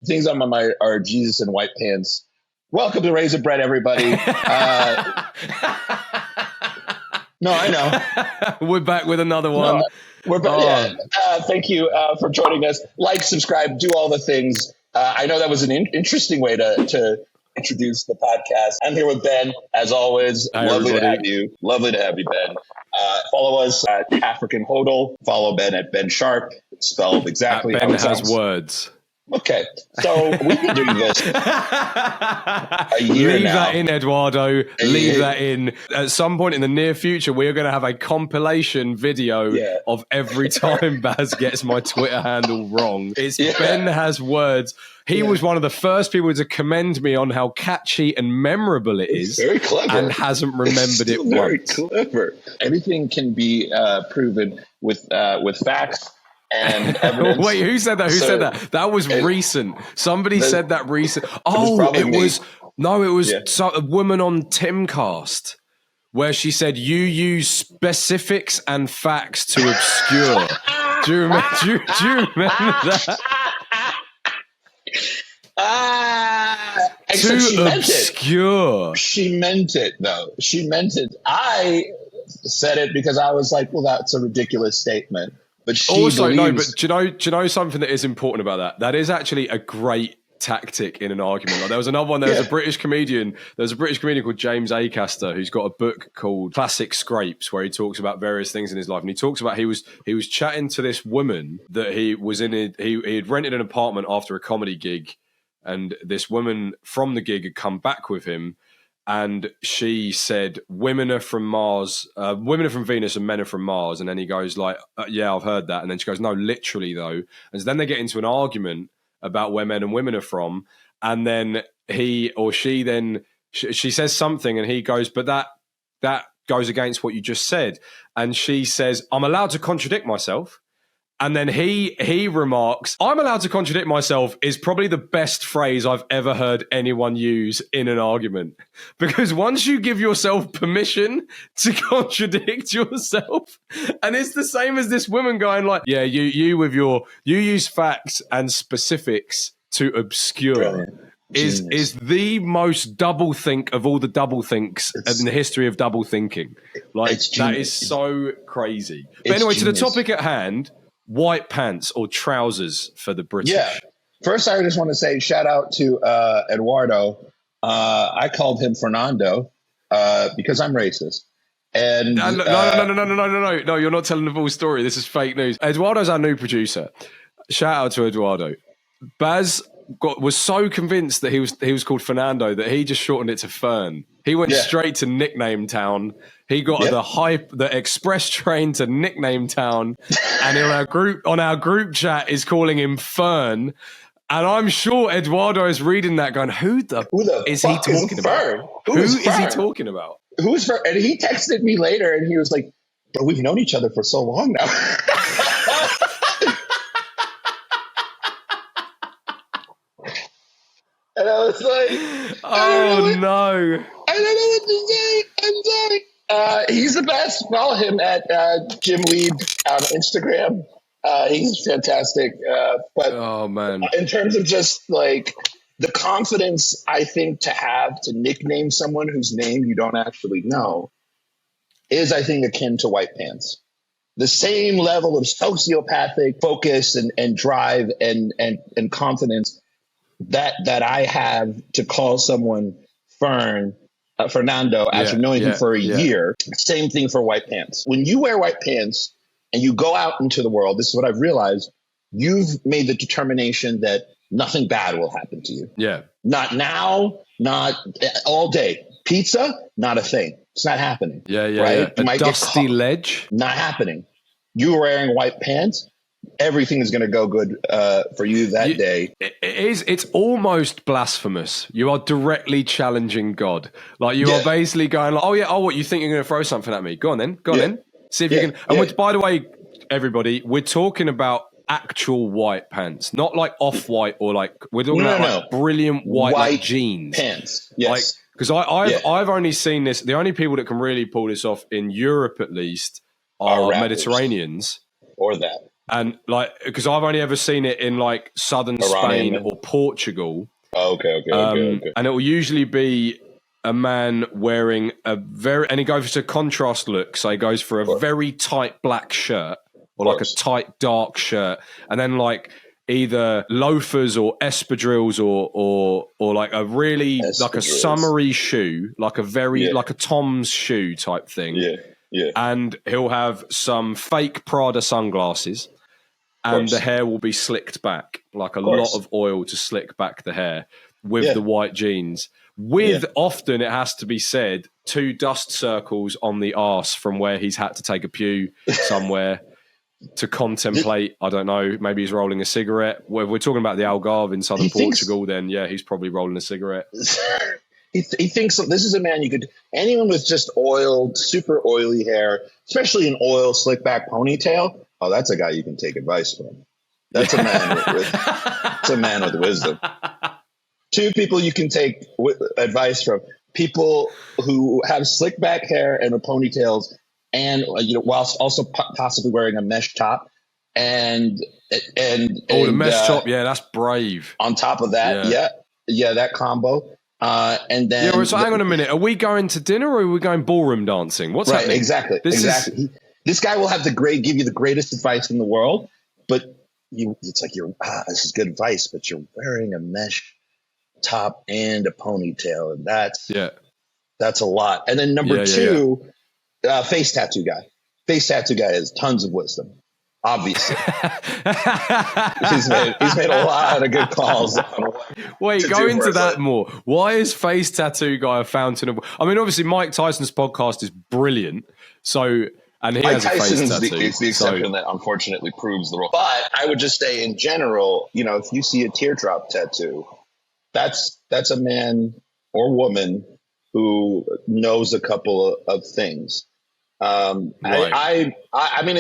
things on my mind are Jesus and white pants. Welcome to Raisin Bread, everybody. No, I know. We're back with another one. No, we're back. Yeah. Thank you for joining us. Like, subscribe, do all the things. I know that was an interesting way to introduce the podcast. I'm here with Ben, as always. Hi, Lovely everybody. to have you. Lovely to have you, Ben. Follow us at African Hodel. Follow Ben at Ben Sharp. It's spelled exactly Ben how it has sounds. words. Okay, so we've been doing this a year Leave now. that in, Eduardo. Leave that in. At some point in the near future, we are going to have a compilation video of every time Baz gets my Twitter handle wrong. It's Ben has words. He was one of the first people to commend me on how catchy and memorable it is. Very clever. And hasn't remembered it very once. Clever. Everything can be proven with facts and evidence. Wait, who said that? Who said that? That was recent. Somebody said that recent. Oh, it was a woman on Timcast where she said, you use specifics and facts to obscure. Do you remember that? To obscure. She meant it, though. She meant it. I said it because I was like, well, that's a ridiculous statement. But she also, believes... do you know something that is important about that? That is actually a great tactic in an argument. Like, there was another one. There was a British comedian. There's a British comedian called James Acaster who's got a book called Classic Scrapes, where he talks about various things in his life. And he talks about he was chatting to this woman that he was in. He had rented an apartment after a comedy gig, and this woman from the gig had come back with him. And she said, women are from Mars, women are from Venus and men are from Mars. And then he goes like, yeah, I've heard that. And then she goes, no, literally though. And so then they get into an argument about where men and women are from. And then he or she then, she says something and he goes, but that goes against what you just said. And she says, I'm allowed to contradict myself. And then he remarks, I'm allowed to contradict myself is probably the best phrase I've ever heard anyone use in an argument. Because once you give yourself permission to contradict yourself, and it's the same as this woman going like, yeah, you use facts and specifics to obscure. Is the most double think of all the double thinks in the history of double thinking. Like, that is so crazy. But anyway, to the topic at hand, white pants or trousers for the British. Yeah. First, I just want to say shout out to Eduardo. I called him Fernando because I'm racist. And no, you're not telling the full story. This is fake news. Eduardo's our new producer. Shout out to Eduardo. Baz was so convinced that he was called Fernando that he just shortened it to Fern. He went straight to nickname town. He got the express train to nickname town, and on our group chat is calling him Fern. And I'm sure Eduardo is reading that, going, "Who the is he talking about? Who is he talking about? Who's Fern?" And he texted me later, and he was like, "But we've known each other for so long now." And I was like, "Oh no! I don't know what to say. I'm sorry." He's the best. Follow him at Jim Weed on Instagram. He's fantastic. But oh man, in terms of just like the confidence, I think to have to nickname someone whose name you don't actually know is, I think, akin to white pants. The same level of sociopathic focus and drive and confidence that I have to call someone Fernando after knowing him for a year. Same thing for white pants. When you wear white pants and you go out into the world, this is what I've realized, you've made the determination that nothing bad will happen to you. Yeah. Not now, not all day. Pizza, not a thing. It's not happening. Yeah. Right? A dusty ledge? Not happening. You wearing white pants, everything is going to go good for you that day. It's almost blasphemous. You are directly challenging God. Like, you are basically going like, what, you think you're going to throw something at me? Go on then. See if you can. And by the way, everybody, we're talking about actual white pants, not like off-white or like, we're talking about like brilliant white like jeans. Pants, yes. Because I've only seen this, the only people that can really pull this off in Europe at least are Mediterraneans. Or that. And like, because I've only ever seen it in like southern Spain or Portugal. Oh, okay. And it will usually be a man wearing and he goes for a contrast look. So he goes for a very tight black shirt or like a tight dark shirt, and then like either loafers or espadrilles or like a really like a summery shoe, like a very like a Tom's shoe type thing. Yeah. And he'll have some fake Prada sunglasses. And the hair will be slicked back, like a lot of oil to slick back the hair with the white jeans. With often, it has to be said, 2 dust circles on the arse from where he's had to take a pew somewhere to contemplate. I don't know, maybe he's rolling a cigarette. If we're talking about the Algarve in southern Portugal, then he's probably rolling a cigarette. He thinks this is a man anyone with just super oily hair, especially an oil slick back ponytail. Oh, that's a guy you can take advice from. That's a man with wisdom. 2 people you can take advice from: people who have slick back hair and ponytails, and whilst also possibly wearing a mesh top, and the mesh top, that's brave. On top of that, that combo. And then so hang on a minute. Are we going to dinner or are we going ballroom dancing? What's happening? Exactly. This guy will have give you the greatest advice in the world, but it's like this is good advice, but you're wearing a mesh top and a ponytail, and that's a lot. And then number 2, face tattoo guy. Face tattoo guy has tons of wisdom. Obviously, he's made a lot of good calls. Wait, go into that more. Why is face tattoo guy a fountain of? I mean, obviously, Mike Tyson's podcast is brilliant. So, and he has a face tattoo. It's the exception that unfortunately proves the rule. But I would just say, in general, if you see a teardrop tattoo, that's a man or woman who knows a couple of things. Right. I mean,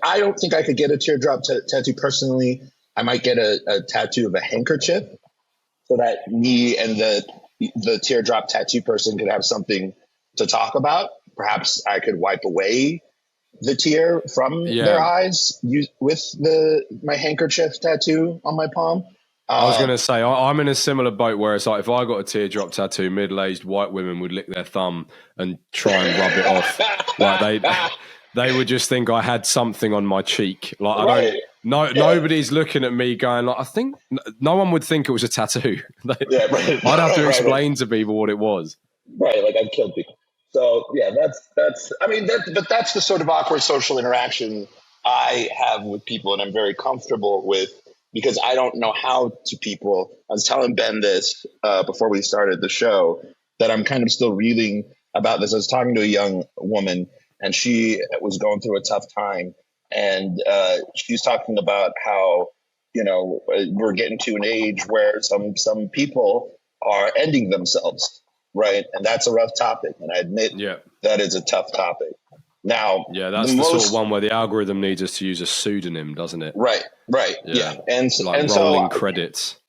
I don't think I could get a teardrop tattoo personally. I might get a tattoo of a handkerchief so that me and the teardrop tattoo person could have something to talk about. Perhaps I could wipe away the tear from their eyes with my handkerchief tattoo on my palm. I was going to say, I'm in a similar boat where it's like if I got a teardrop tattoo, middle-aged white women would lick their thumb and try and rub it off. Like they would just think I had something on my cheek. Like nobody's looking at me going like, I think no one would think it was a tattoo. I'd have to explain to people what it was. Right, like I've killed people. So that's the sort of awkward social interaction I have with people, and I'm very comfortable with. Because I don't know how to people. I was telling Ben this before we started the show, that I'm kind of still reeling about this. I was talking to a young woman, and she was going through a tough time. And she's talking about how, we're getting to an age where some people are ending themselves, right? And that's a rough topic. And I admit that is a tough topic. Now, that's the sort of one where the algorithm needs us to use a pseudonym, doesn't it? Right. And rolling credits.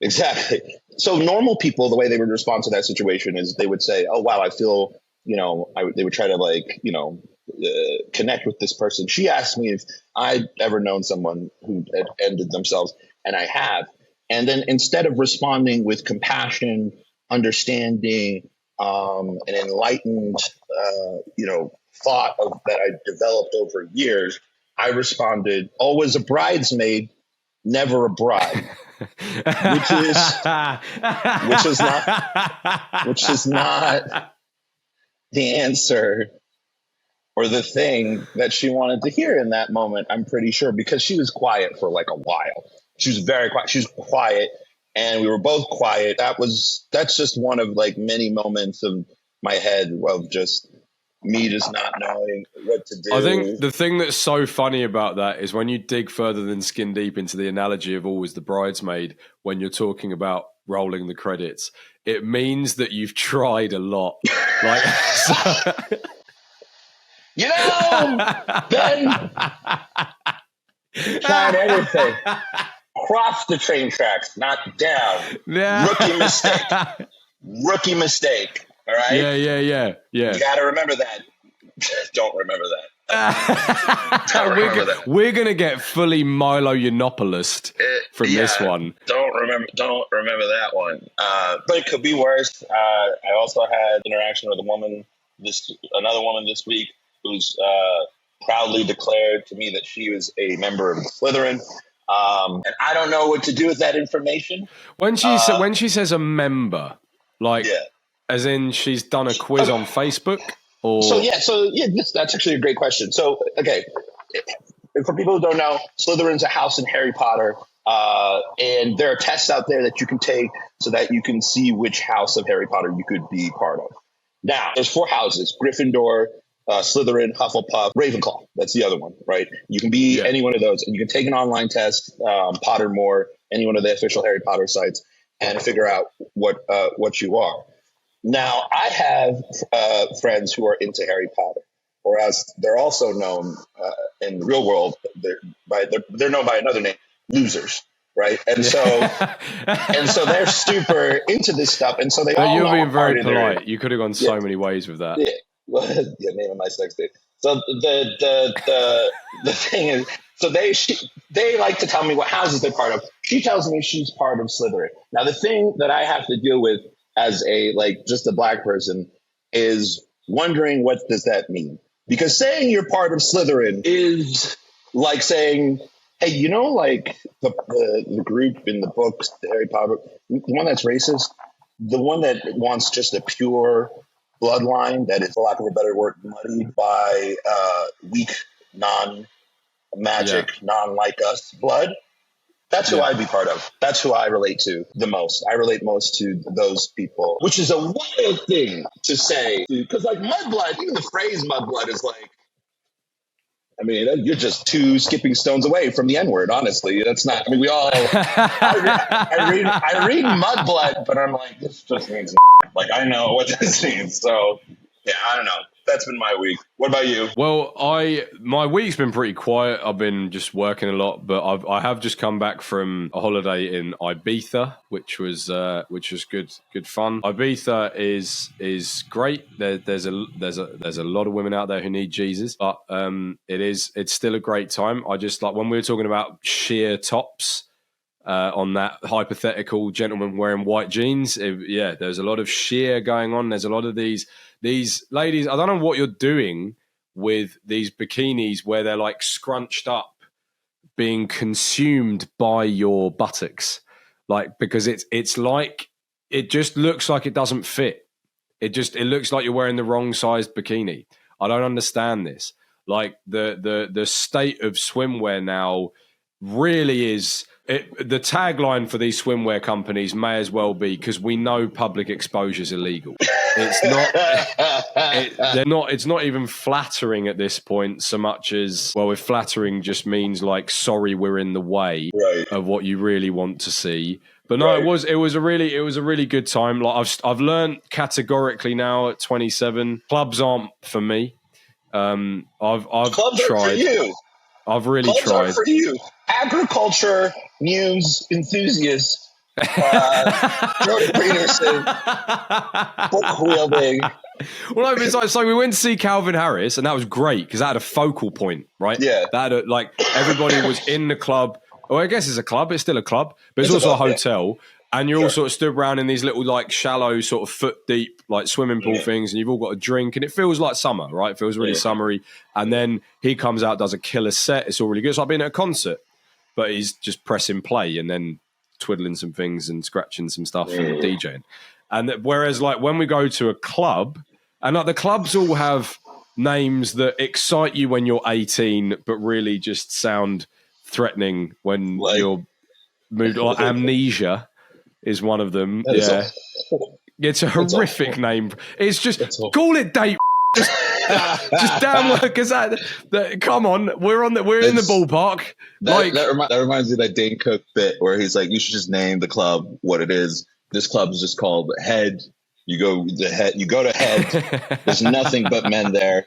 Exactly. So normal people, the way they would respond to that situation is they would say, "Oh wow, I feel," they would try to connect with this person. She asked me if I'd ever known someone who had ended themselves, and I have. And then instead of responding with compassion, understanding, an enlightened, thought that I developed over years, I responded, "Always a bridesmaid, never a bride," which is not the answer or the thing that she wanted to hear in that moment. I'm pretty sure, because she was quiet for like a while. She was very quiet. She was quiet, and we were both quiet. That's just one of like many moments of my head of just me just not knowing what to do. I think the thing that's so funny about that is when you dig further than skin deep into the analogy of always the bridesmaid, when you're talking about rolling the credits, it means that you've tried a lot. Ben tried everything. Cross the train tracks, not down. Rookie mistake. All right. Yeah. You got to remember that. Don't remember that. We're gonna get fully Milo Yiannopoulos from this one. Don't remember that one. But it could be worse. I also had interaction with another woman this week who's proudly declared to me that she was a member of Slytherin. And I don't know what to do with that information. When she says a member, like, as in she's done a quiz on Facebook, or that's actually a great question. So, okay, for people who don't know, Slytherin's a house in Harry Potter, and there are tests out there that you can take so that you can see which house of Harry Potter you could be part of. Now, there's 4 houses: Gryffindor, Slytherin, Hufflepuff, Ravenclaw. That's the other one, right? You can be any one of those, and you can take an online test, Pottermore, any one of the official Harry Potter sites, and figure out what you are. Now, I have friends who are into Harry Potter, or as they're also known in the real world, they're known by another name, losers. Right. And so they're super into this stuff. And so you're being very polite. You could have gone so many ways with that. Yeah. Well, name of my sex tape. So the thing is, so they like to tell me what houses they're part of. She tells me she's part of Slytherin. Now, the thing that I have to deal with as just a black person is wondering, what does that mean? Because saying you're part of Slytherin is like saying, hey, like the group in the books, the Harry Potter, the one that's racist, the one that wants just a pure bloodline that is, for lack of a better word, muddied by weak, non-magic, non-like us blood. That's who I'd be part of. That's who I relate to the most. I relate most to those people, which is a wild thing to say. Because mudblood, even the phrase mudblood is you're just 2 skipping stones away from the N-word, honestly. That's not, we all, I read mudblood, but I'm like, this just means I know what this means. So, I don't know. That's been my week. What about you? Well, my week's been pretty quiet. I've been just working a lot, but I have just come back from a holiday in Ibiza, which was good fun. Ibiza is great. There's a lot of women out there who need Jesus, but it's still a great time. I just when we were talking about sheer tops. On that hypothetical gentleman wearing white jeans, there's a lot of sheer going on. There's a lot of these ladies. I don't know what you're doing with these bikinis where they're scrunched up, being consumed by your buttocks, because it just looks like it doesn't fit. It looks like you're wearing the wrong sized bikini. I don't understand this. The state of swimwear now really is. The tagline for these swimwear companies may as well be, because we know public exposure is illegal. It's not. It's not even flattering at this point so much as, well, if flattering just means sorry, we're in the way of what you really want to see. But no, it was a really good time. I've learned categorically now at 27, clubs aren't for me. I've clubs tried. Are for you. I've really clubs tried. Are for you. Agriculture news enthusiasts, Jordan Peterson, book wielding. Well, it's we went to see Calvin Harris, and that was great because that had a focal point, right? Yeah, that had everybody was in the club. Well, I guess it's a club. It's still a club, but it's also a hotel. And you're all sort of stood around in these little shallow sort of foot deep swimming pool things, and you've all got a drink, and it feels like summer, right? It feels really summery. And then he comes out, does a killer set. It's all really good. It's like being at a concert, but he's just pressing play and then twiddling some things and scratching some stuff and DJing. And whereas when we go to a club, and the clubs all have names that excite you when you're 18, but really just sound threatening when you're moved. Or Amnesia is one of them. It's a horrific name. It's just call it date. Just damn well, because that come on, we're in the ballpark. That reminds me of that Dane Cook bit where he's like, you should just name the club what it is. This club is just called Head. You go to Head. There's nothing but men there,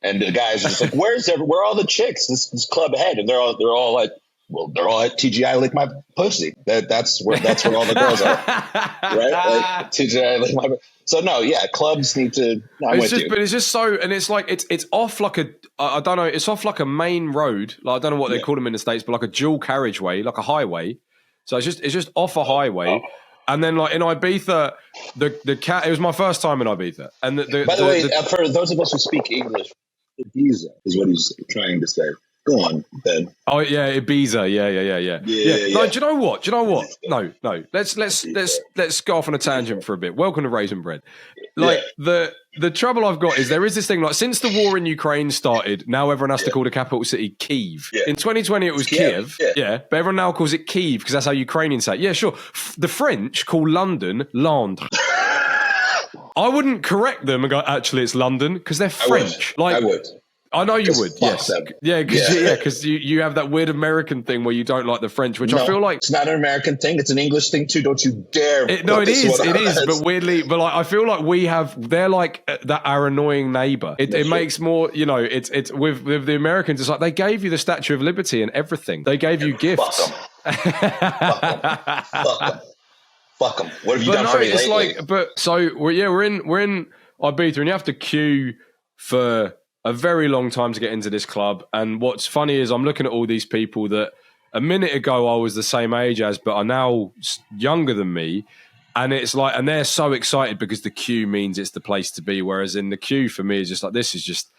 and the guys are just like, where are all the chicks? This club Head, and they're all like, Well, they're all at TGI Lick My Pussy. That's where all the girls are, right? Like, TGI Lick My. So no, yeah, clubs need to. No, I'm with you. But it's just so, and it's like it's off like I don't know, it's off like a main road. Like I don't know what they call them in the States, but like a dual carriageway, like a highway. So it's just off a highway. Oh. And then, like in Ibiza, the cat. It was my first time in Ibiza. And by the way, for those of us who speak English, Ibiza is what he's trying to say. Go on, Ben. Oh yeah, Ibiza. Yeah. No, do you know what? No. Let's go off on a tangent for a bit. Welcome to Raisin Bread. Like the trouble I've got is there is this thing like since the war in Ukraine started, now everyone has to call the capital city Kyiv. Yeah. In 2020 it was Kiev. Yeah, but everyone now calls it Kyiv because that's how Ukrainians say it. Yeah, sure. The French call London Londres. I wouldn't correct them and go, actually it's London because they're French. I would. I know you would, yes. Them. Yeah, because you have that weird American thing where you don't like the French, which I feel like... It's not an American thing, it's an English thing too, don't you dare... It is, but weirdly, but like I feel like they're like our annoying neighbour. It makes more, it's with the Americans, it's like they gave you the Statue of Liberty and everything. They gave you gifts. Fuck them. What have you done for me lately? We're in Ibiza and you have to queue for a very long time to get into this club. And what's funny is I'm looking at all these people that a minute ago I was the same age as, but are now younger than me. And it's like, and they're so excited because the queue means it's the place to be. Whereas in the queue for me is just like, this is just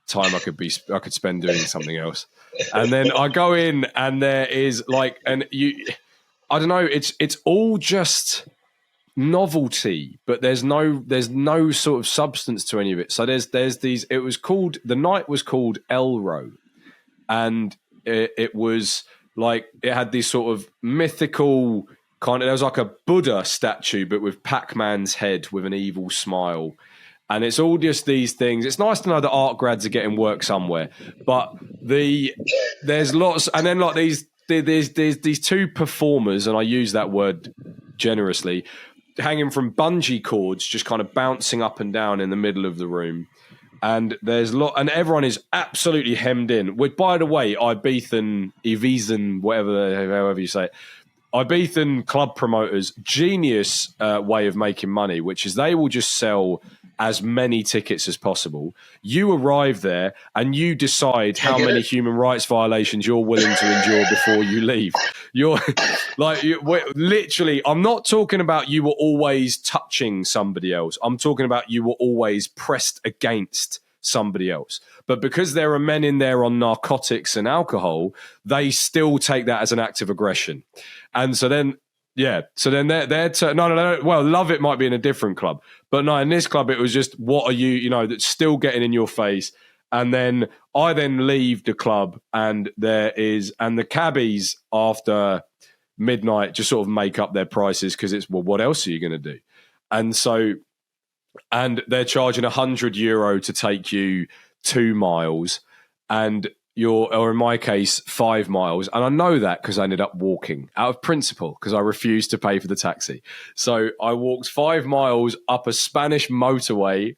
time I could spend doing something else. And then I go in and there is like, I don't know, it's all just novelty, but there's no sort of substance to any of it. So there's these. The night was called Elro, and it was like it had these sort of mythical kind of. There was like a Buddha statue, but with Pac-Man's head with an evil smile, and it's all just these things. It's nice to know that art grads are getting work somewhere, but there's lots, and then like these two performers, and I use that word generously, hanging from bungee cords, just kind of bouncing up and down in the middle of the room. And and everyone is absolutely hemmed in. Which, by the way, Ibiza, however you say it, Ibiza club promoters, genius way of making money, which is they will just sell as many tickets as possible. You arrive there and you decide how many human rights violations you're willing to endure before you leave. Literally, I'm not talking about you were always touching somebody else. I'm talking about you were always pressed against somebody else. But because there are men in there on narcotics and alcohol, they still take that as an act of aggression. And so then, no. Well, Love It might be in a different club. But no, in this club, it was just, what are you, that's still getting in your face. And then I leave the club and the cabbies after midnight just sort of make up their prices because it's, well, what else are you going to do? And so, and they're charging €100 to take you 2 miles or in my case, 5 miles. And I know that because I ended up walking out of principle because I refused to pay for the taxi. So I walked 5 miles up a Spanish motorway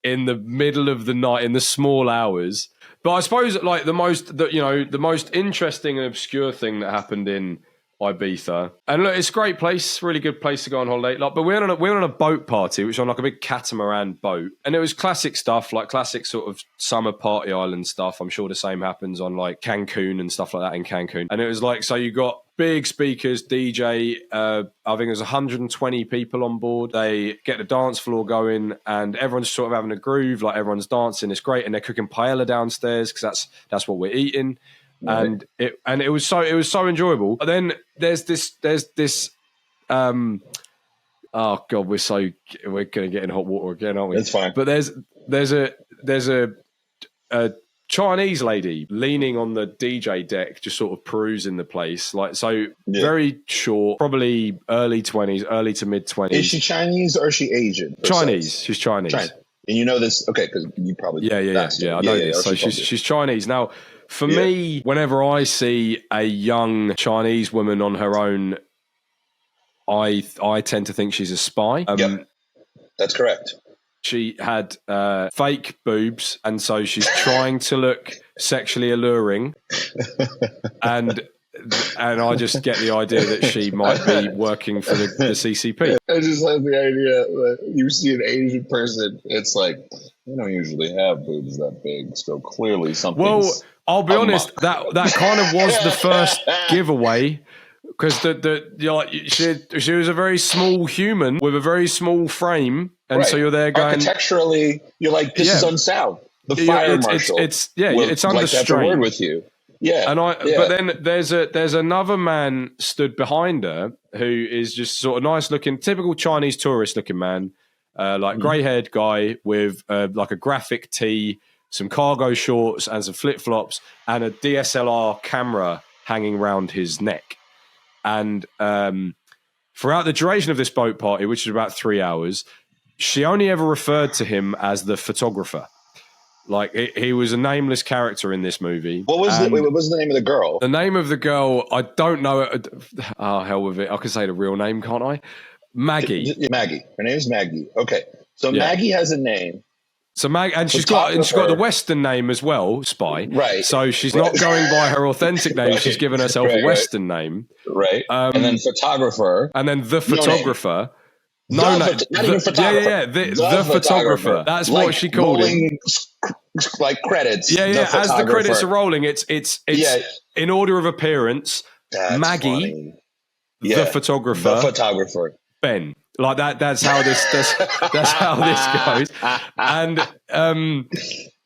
in the middle of the night in the small hours. But I suppose like the most interesting and obscure thing that happened in Ibiza, and look, it's a great place, really good place to go on holiday. Like, but we went on a boat party, which was on like a big catamaran boat, and it was classic stuff, like classic sort of summer party island stuff. I'm sure the same happens on like Cancun and stuff like that in Cancun. And it was like, so you got big speakers, DJ. I think there's 120 people on board. They get the dance floor going, and everyone's sort of having a groove, like everyone's dancing. It's great, and they're cooking paella downstairs because that's what we're eating. Right. And it was so enjoyable. But then there's this oh god, we're gonna get in hot water again, aren't we? That's fine. But there's a Chinese lady leaning on the DJ deck, just sort of perusing the place, very short, probably early 20s, early to mid 20s. Is she Chinese or is she Asian? Chinese. She's Chinese. And you know this, okay? Because you probably I know this. So she's Chinese now. For me, whenever I see a young Chinese woman on her own, I tend to think she's a spy. That's correct. She had fake boobs, and so she's trying to look sexually alluring. And and I just get the idea that she might be working for the CCP. I just like the idea that you see an Asian person, it's like, they don't usually have boobs that big, so clearly something. Well, I'll be honest, that kind of was the first giveaway, because she was a very small human with a very small frame, and so you're there going, architecturally, you're like, this is unsound. The fire marshal, it's under like strain. word with you. Yeah, but then there's another man stood behind her who is just sort of nice looking, typical Chinese tourist looking man, like grey haired guy with like a graphic tee, some cargo shorts and some flip flops, and a DSLR camera hanging around his neck. And throughout the duration of this boat party, which is about 3 hours, she only ever referred to him as the photographer. Like, he was a nameless character in this movie. What was the name of the girl? The name of the girl, I don't know. Oh, hell with it. I can say the real name, can't I? Maggie. Maggie. Her name's Maggie. Okay. So Maggie has a name. So and she's got the Western name as well, Spy. Right. So she's not going by her authentic name. She's given herself a Western name. Right. And then photographer. And then the photographer. The photographer. That's like what she called him. Like credits. Yeah. As the credits are rolling, it's in order of appearance. That's Maggie, funny. the photographer. The photographer. Ben. Like that. That's how this. That's how this goes. And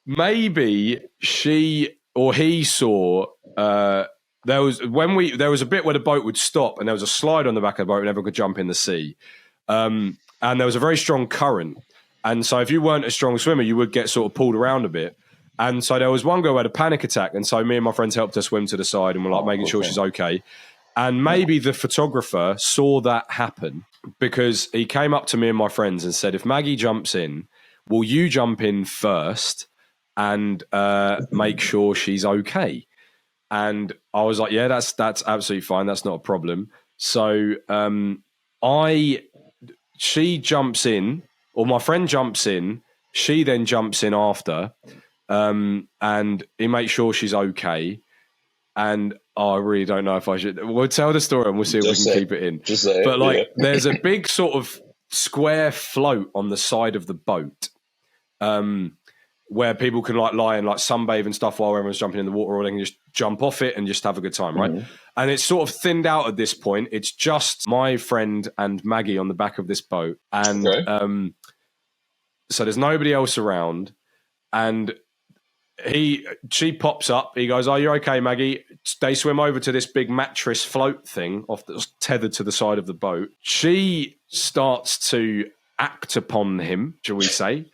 maybe she or he saw. There was a bit where the boat would stop, and there was a slide on the back of the boat, and everyone could jump in the sea. And there was a very strong current. And so if you weren't a strong swimmer, you would get sort of pulled around a bit. And so there was one girl who had a panic attack. And so me and my friends helped her swim to the side and were like making sure she's okay. And maybe the photographer saw that happen because he came up to me and my friends and said, if Maggie jumps in, will you jump in first and make sure she's okay? And I was like, yeah, that's absolutely fine. That's not a problem. So she jumps in, or my friend jumps in, she then jumps in after, and he makes sure she's okay. And I really don't know if I should. We'll tell the story and we'll see if we can keep it in. Just say but like, there's a big sort of square float on the side of the boat, where people can like lie and like sunbathe and stuff while everyone's jumping in the water, or they can just jump off it and just have a good time, right? And it's sort of thinned out at this point. It's just my friend and Maggie on the back of this boat. And so there's nobody else around. And she pops up. He goes, "Are you okay, Maggie?" They swim over to this big mattress float thing tethered to the side of the boat. She starts to act upon him, shall we say.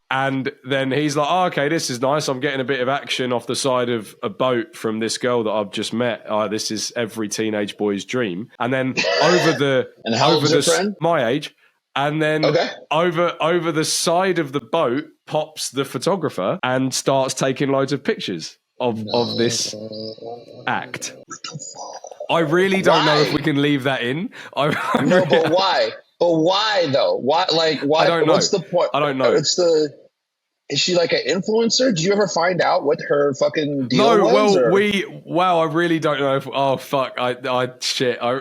And then he's like, "Oh, okay, this is nice. I'm getting a bit of action off the side of a boat from this girl that I've just met. This is every teenage boy's dream." And then and how old is your friend? My age. And then over the side of the boat pops the photographer and starts taking loads of pictures of this act. I really don't know if we can leave that in. But why? But why though? Why? Like, why? I don't know. What's the point? I don't know. Is she like an influencer? Did you ever find out what her fucking deal was? I really don't know.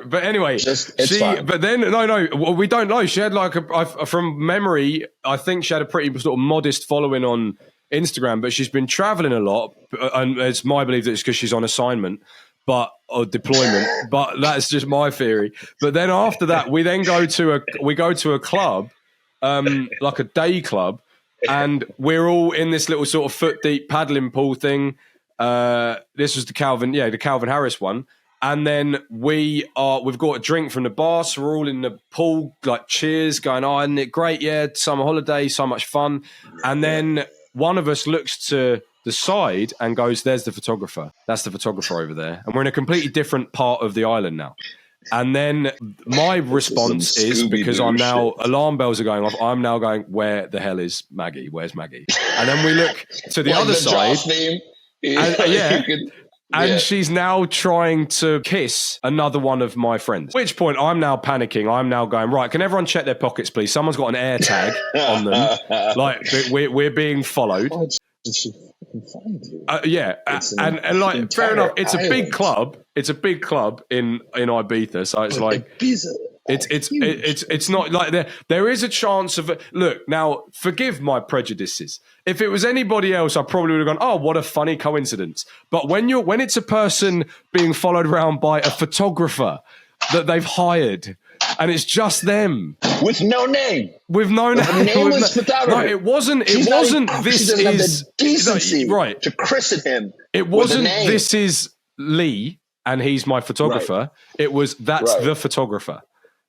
But anyway, fine. But then, we don't know. She had like from memory, I think she had a pretty sort of modest following on Instagram, but she's been traveling a lot. And it's my belief that it's because she's on assignment. Or deployment, but that's just my theory. But then after that, we go to a club, like a day club, and we're all in this little sort of foot deep paddling pool thing. This was the Calvin Harris one, and then we've got a drink from the bar, so we're all in the pool, like cheers, going, "Oh, isn't it great? Yeah, summer holiday, so much fun." And then one of us looks to the side and goes, "There's the photographer. That's the photographer over there." And we're in a completely different part of the island now. And then my response is, because I'm now, alarm bells are going off, I'm now going, "Where the hell is Maggie? Where's Maggie?" And then we look to the other side. And she's now trying to kiss another one of my friends. At which point I'm now panicking. I'm now going, "Right, can everyone check their pockets, please? Someone's got an air tag on them. Like, we're being followed." fucking find you. And like, fair enough. It's island. a big club. It's a big club in Ibiza. So it's like Ibiza. It's not like there is a chance of it. Look, now forgive my prejudices. If it was anybody else, I probably would have gone, oh, what a funny coincidence. But when it's a person being followed around by a photographer that they've hired, and it's just them with no name, a nameless photographer. No, it wasn't. She doesn't Have the decency right to christen him. It wasn't. This is Lee, and he's my photographer. Right. It was the photographer.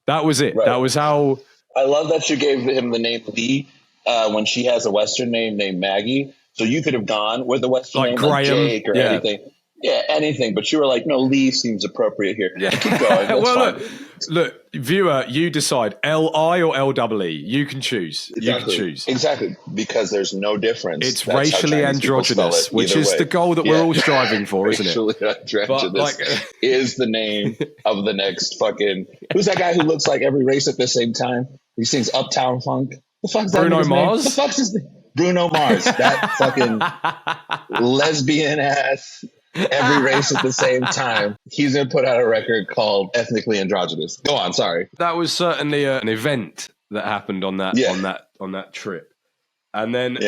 That was it. Right. That was how. I love that you gave him the name Lee when she has a Western name named Maggie. So you could have gone with a Western name Graham, like Jake or anything. Yeah, anything. But you were like, no, Lee seems appropriate here. Yeah. Keep going. Well, look, viewer, you decide. L-I or L-E-E. You can choose. Exactly. You can choose. Exactly. Because there's no difference. It's racially androgynous, which is the goal that we're all striving for, isn't it? Racially androgynous is the name of the next fucking... Who's that guy who looks like every race at the same time? He sings Uptown Funk. The fuck's that Bruno Mars? The fuck's his name? Bruno Mars. That fucking lesbian ass... every race at the same time. He's gonna put out a record called Ethnically Androgynous. Go on, sorry. That was certainly an event that happened on that on that trip. And then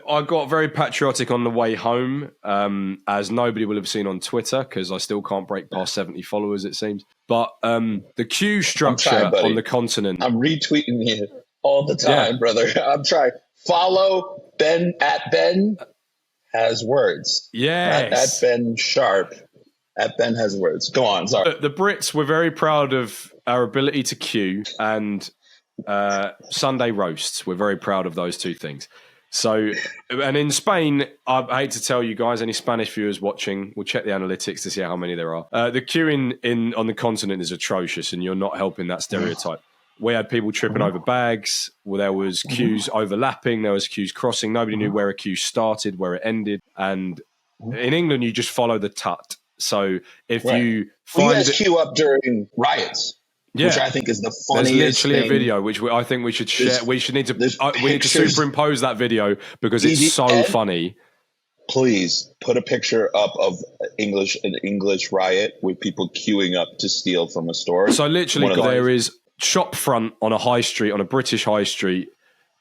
I got very patriotic on the way home, as nobody will have seen on Twitter because I still can't break past 70 followers, it seems. But the queue structure on the continent. I'm retweeting you all the time, brother. I'm trying. Follow Ben at Ben Has Words. Yes. At Ben Sharp. At Ben Has Words. Go on, sorry. The Brits were very proud of our ability to queue, and Sunday roasts. We're very proud of those two things. So, and in Spain, I hate to tell you guys, any Spanish viewers watching, we'll check the analytics to see how many there are. The queuing on the continent is atrocious, and you're not helping that stereotype. We had people tripping over bags. Well, there was queues overlapping. There was queues crossing. Nobody knew where a queue started, where it ended. And in England, you just follow the tut. So if you find... you guys queue up during riots, which I think is the funniest There's literally thing. a video, which I think we should share. We need to superimpose that video because it's so funny. Please put a picture up of an English riot with people queuing up to steal from a store. So literally there is... shop front on a high street, on a British high street,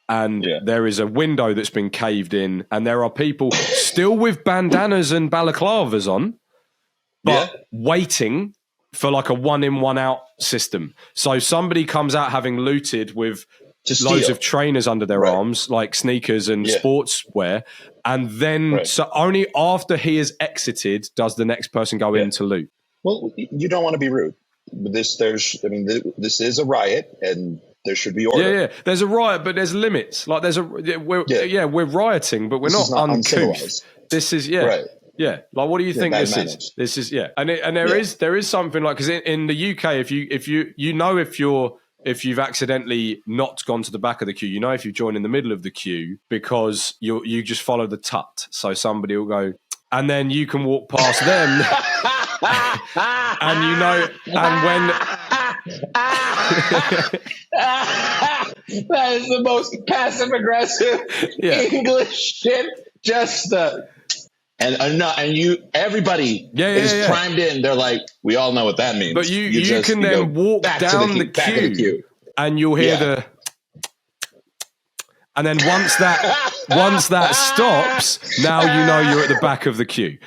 and there is a window that's been caved in, and there are people still with bandanas and balaclavas on, but waiting for like a one-in, one-out system. So somebody comes out having looted with loads of trainers under their arms, like sneakers and sportswear, and then so only after he has exited does the next person go in to loot. Well, you don't want to be rude. This is a riot, and there should be order. Yeah. There's a riot, but there's limits. Like we're rioting, but we're not uncouth. This is Like, what do you think this is? This is and there is something like, because in the UK, if you've accidentally not gone to the back of the queue, you know if you join in the middle of the queue because you just follow the tut. So somebody will go, and then you can walk past them. And you know, and when that is the most passive aggressive English shit. Just everybody is primed in. They're like, we all know what that means. But you can then walk down the queue, and you'll hear the. And then once that stops, now you know you're at the back of the queue.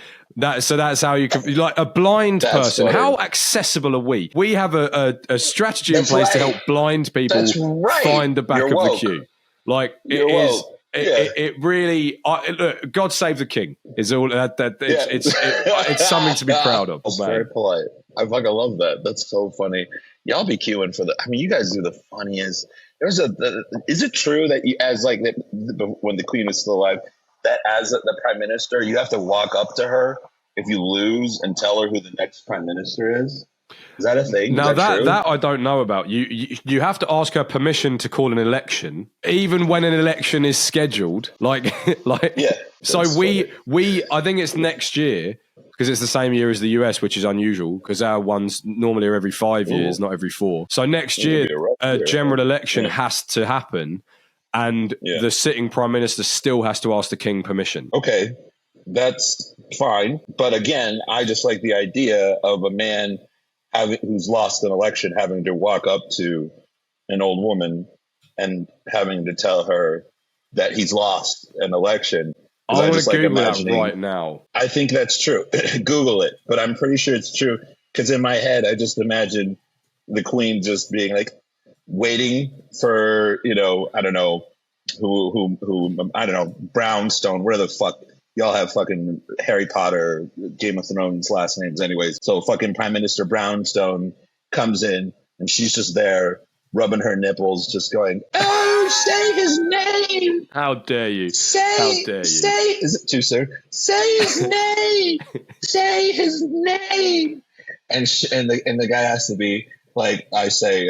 So that's how you can, like a blind person. Funny. How accessible are we? We have a strategy in place to help blind people find the back of the queue. Like it really. Look, God save the king is all that. It's something to be proud of. It's very polite. I fucking love that. That's so funny. Y'all be queuing for I mean, you guys do the funniest. Is it true that you, as like when the queen is still alive, that as the prime minister, you have to walk up to her if you lose and tell her who the next prime minister is? Is that a thing? Now that I don't know about. You have to ask her permission to call an election, even when an election is scheduled. So we I think it's next year, because it's the same year as the US, which is unusual because our ones normally are every 5 years, not every 4. So next year, a general election has to happen, and the sitting prime minister still has to ask the king permission. Okay. That's fine. But again, I just like the idea of a man who's lost an election having to walk up to an old woman and having to tell her that he's lost an election. I want to Google that right now. I think that's true. Google it, but I'm pretty sure it's true because in my head, I just imagine the queen just being like waiting for, I don't know who, I don't know, Brownstone, where the fuck y'all have fucking Harry Potter, Game of Thrones last names anyways. So fucking Prime Minister Brownstone comes in and she's just there rubbing her nipples, just going, "Oh, say his name! How dare you? Say, is it too soon? Say his name! Say his name!" And the guy has to be like, I say,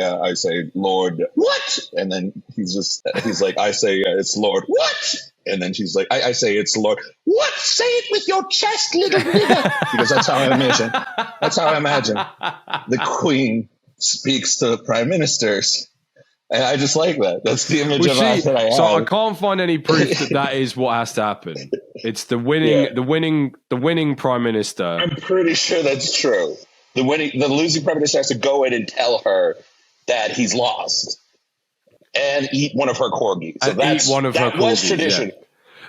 Lord, what? And then he's like, I say, it's Lord, what? And then she's like, I say, it's Lord, what? Say it with your chest, little nigger. Because that's how I imagine the queen speaks to prime ministers. And I just like that. That's the image that I have. So I can't find any proof that is what has to happen. It's the winning prime minister. I'm pretty sure that's true. The losing prime minister has to go in and tell her that he's lost and eat one of her corgis. So that was tradition. Yeah.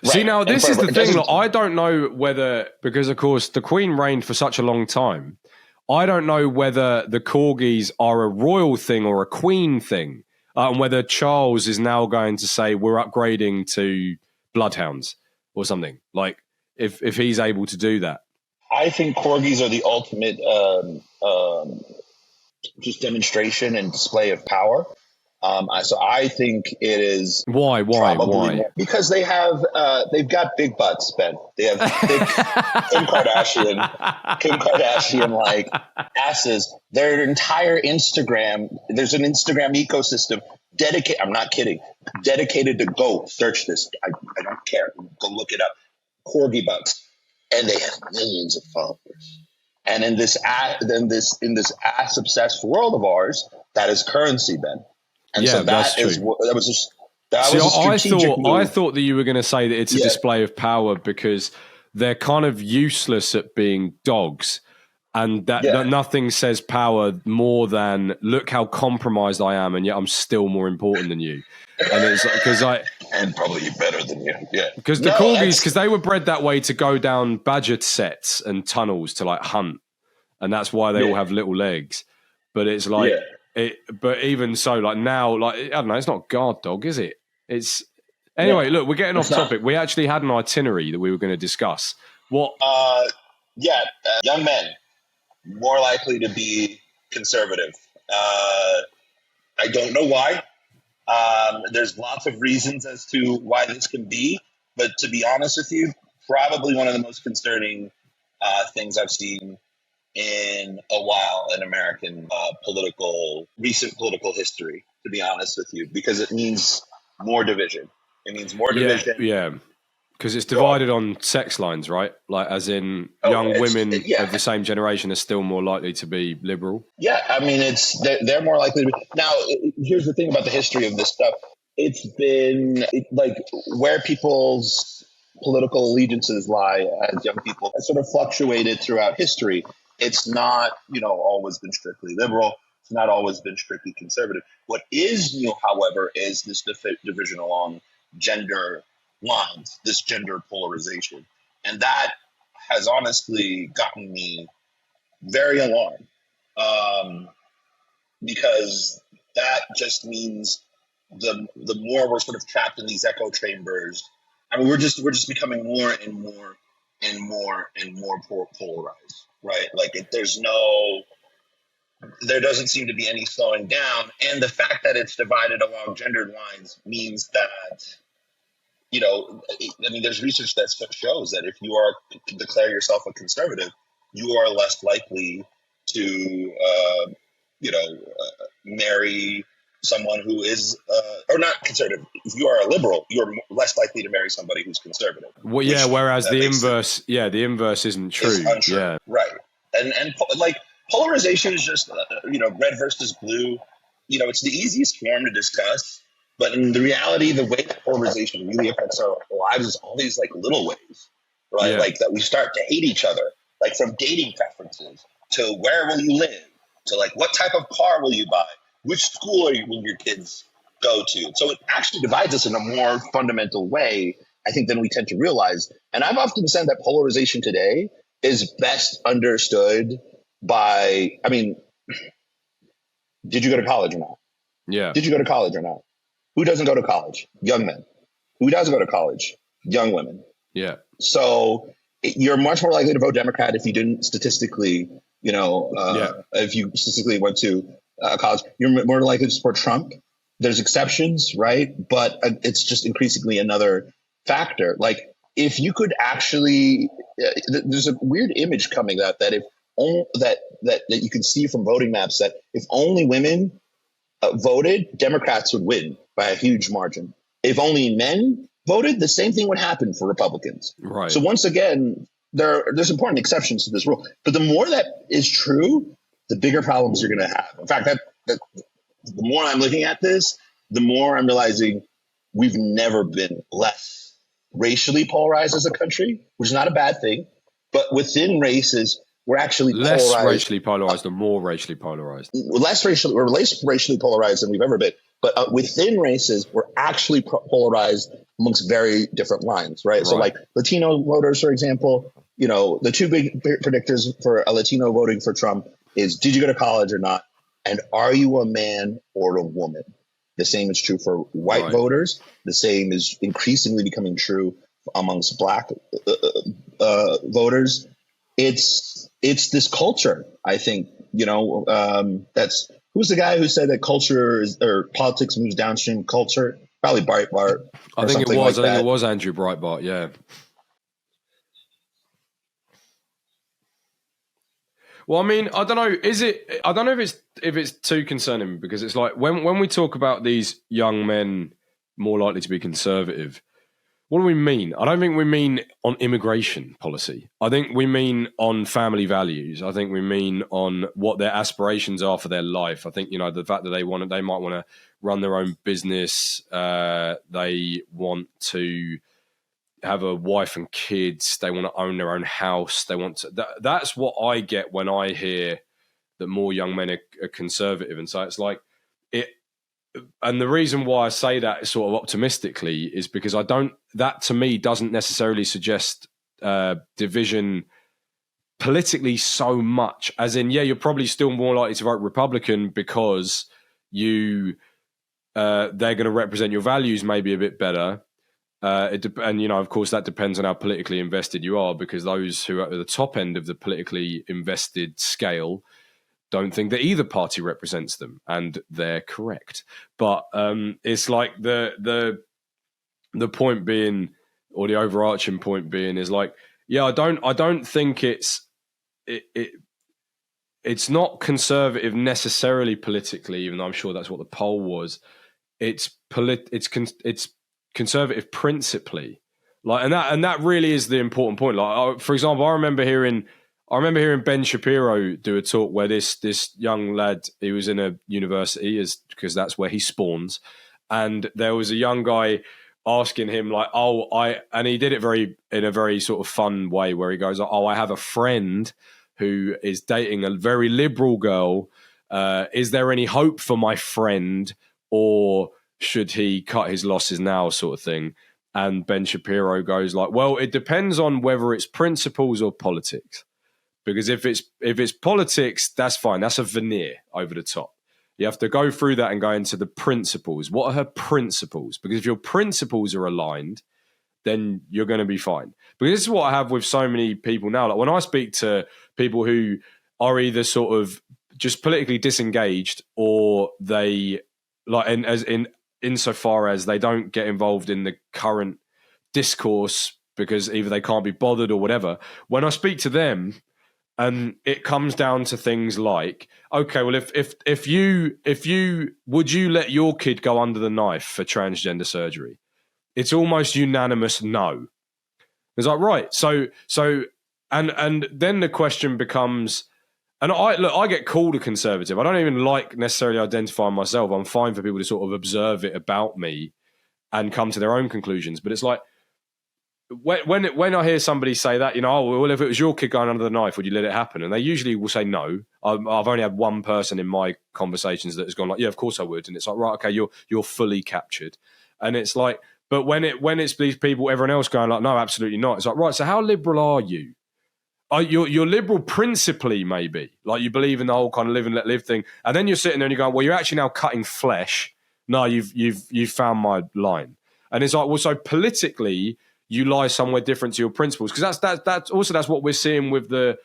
Right. See, now this is the thing. Like, I don't know whether, because of course the Queen reigned for such a long time, I don't know whether the corgis are a royal thing or a queen thing, and whether Charles is now going to say we're upgrading to bloodhounds or something. Like if he's able to do that. I think corgis are the ultimate just demonstration and display of power. So I think it is. Why? Because they've got big butts, Ben. They have big Kim Kardashian like asses. Their entire Instagram, there's an Instagram ecosystem dedicated. I'm not kidding. Dedicated to go search this. I don't care. Go look it up. Corgi butts, and they have millions of followers. And in this ass obsessed world of ours, that is currency, Ben. And so I thought that you were going to say that it's a display of power because they're kind of useless at being dogs, and that nothing says power more than look how compromised I am, and yet I'm still more important than you. And it's because and probably better than you, Because the corgis, because they were bred that way to go down badger sets and tunnels to like hunt, and that's why they all have little legs. But it's like. But even so, like now, like I don't know, it's not guard dog, is it? It's anyway. Look, we're getting off topic. We actually had an itinerary that we were going to discuss. What? Young men more likely to be conservative. I don't know why. There's lots of reasons as to why this can be, but to be honest with you, probably one of the most concerning things I've seen in a while in American recent political history, to be honest with you, because it means more division. It means more division. Yeah. Because it's divided on sex lines, right? Like, as in young women of the same generation are still more likely to be liberal. Yeah, I mean, they're more likely to be. Now, here's the thing about the history of this stuff. It's been like where people's political allegiances lie as young people has sort of fluctuated throughout history. It's not, always been strictly liberal. It's not always been strictly conservative. What is new, however, is this division along gender lines, this gender polarization. And that has honestly gotten me very alarmed, because that just means the more we're sort of trapped in these echo chambers. I mean, we're just becoming more and more and more and more polarized. Right, like there doesn't seem to be any slowing down, and the fact that it's divided along gendered lines means that, there's research that shows that if you are to declare yourself a conservative, you are less likely to, marry someone who is, or not conservative. If you are a liberal, you're less likely to marry somebody who's conservative. Well, whereas the inverse isn't true. Yeah, right. And like polarization is just, red versus blue. It's the easiest form to discuss, but in the reality, the way that polarization really affects our lives is all these like little ways. right? Yeah. Like that we start to hate each other, like from dating preferences to where will you live to like what type of car will you buy, which school will your kids go to. So it actually divides us in a more fundamental way, I think, than we tend to realize. And I've often said that polarization today is best understood by, I mean, did you go to college or not? Yeah. Did you go to college or not? Who doesn't go to college? Young men. Who does go to college? Young women. Yeah. So you're much more likely to vote Democrat if you didn't statistically, if you statistically went to college. You're more likely to support Trump. There's exceptions, right? But it's just increasingly another factor. Like if you could actually, there's a weird image coming that if only, that you can see from voting maps that if only women voted, Democrats would win by a huge margin. If only men voted, the same thing would happen for Republicans. Right. So once again, there's important exceptions to this rule. But the more that is true, the bigger problems you're going to have. In fact, the more I'm looking at this, the more I'm realizing we've never been less racially polarized as a country, which is not a bad thing. But within races, we're actually less racially polarized or more racially polarized. We're less racially polarized than we've ever been. But within races, we're actually polarized amongst very different lines, right? So like Latino voters, for example, the two big predictors for a Latino voting for Trump is, did you go to college or not? And are you a man or a woman? The same is true for white voters. The same is increasingly becoming true amongst black voters. It's this culture, I think, that's, who's the guy who said that culture is, or politics moves downstream culture? Probably Breitbart. I think it was Andrew Breitbart. Yeah. Well, I mean, I don't know. I don't know if it's too concerning, because it's like when we talk about these young men more likely to be conservative, what do we mean? I don't think we mean on immigration policy. I think we mean on family values. I think we mean on what their aspirations are for their life. I think, the fact that they might want to run their own business. They want to have a wife and kids. They want to own their own house. They want to. That's what I get when I hear that more young men are conservative. And so it's like it. And the reason why I say that sort of optimistically is because that to me doesn't necessarily suggest division politically so much, as in, you're probably still more likely to vote Republican because they're going to represent your values maybe a bit better. And of course, that depends on how politically invested you are, because those who are at the top end of the politically invested scale don't think that either party represents them, and they're correct. But it's like the point being, or the overarching point being, is like, I don't think it's not conservative necessarily politically, even though I'm sure that's what the poll was. It's conservative principally, like, and that really is the important point. Like, for example, I remember hearing Ben Shapiro do a talk where this young lad, he was in a university, because that's where he spawns, and there was a young guy asking him like, and he did it in a very sort of fun way, where he goes, I have a friend who is dating a very liberal girl. Is there any hope for my friend, or should he cut his losses now, sort of thing? And Ben Shapiro goes like, well, it depends on whether it's principles or politics. Because if it's politics, that's fine. That's a veneer over the top. You have to go through that and go into the principles. What are her principles? Because if your principles are aligned, then you're going to be fine. Because this is what I have with so many people now. Like when I speak to people who are either sort of just politically disengaged, or they insofar as they don't get involved in the current discourse because either they can't be bothered or whatever. When I speak to them, and it comes down to things like, okay, well, if you would you let your kid go under the knife for transgender surgery? It's almost unanimous no. It's like, right, so and then the question becomes, and I get called a conservative. I don't even like necessarily identifying myself. I'm fine for people to sort of observe it about me and come to their own conclusions. But it's like, when I hear somebody say that, oh, well, if it was your kid going under the knife, would you let it happen? And they usually will say no. I've only had one person in my conversations that has gone like, yeah, of course I would. And it's like, right, okay, you're fully captured. And it's like, but when it's these people, everyone else going like, no, absolutely not. It's like, right, so how liberal are you? You're liberal principally, maybe, like you believe in the whole kind of live and let live thing, and then you're sitting there and you're going, well, you're actually now cutting flesh. No, you've found my line, and it's like, well, so politically you lie somewhere different to your principles, because that's what we're seeing with the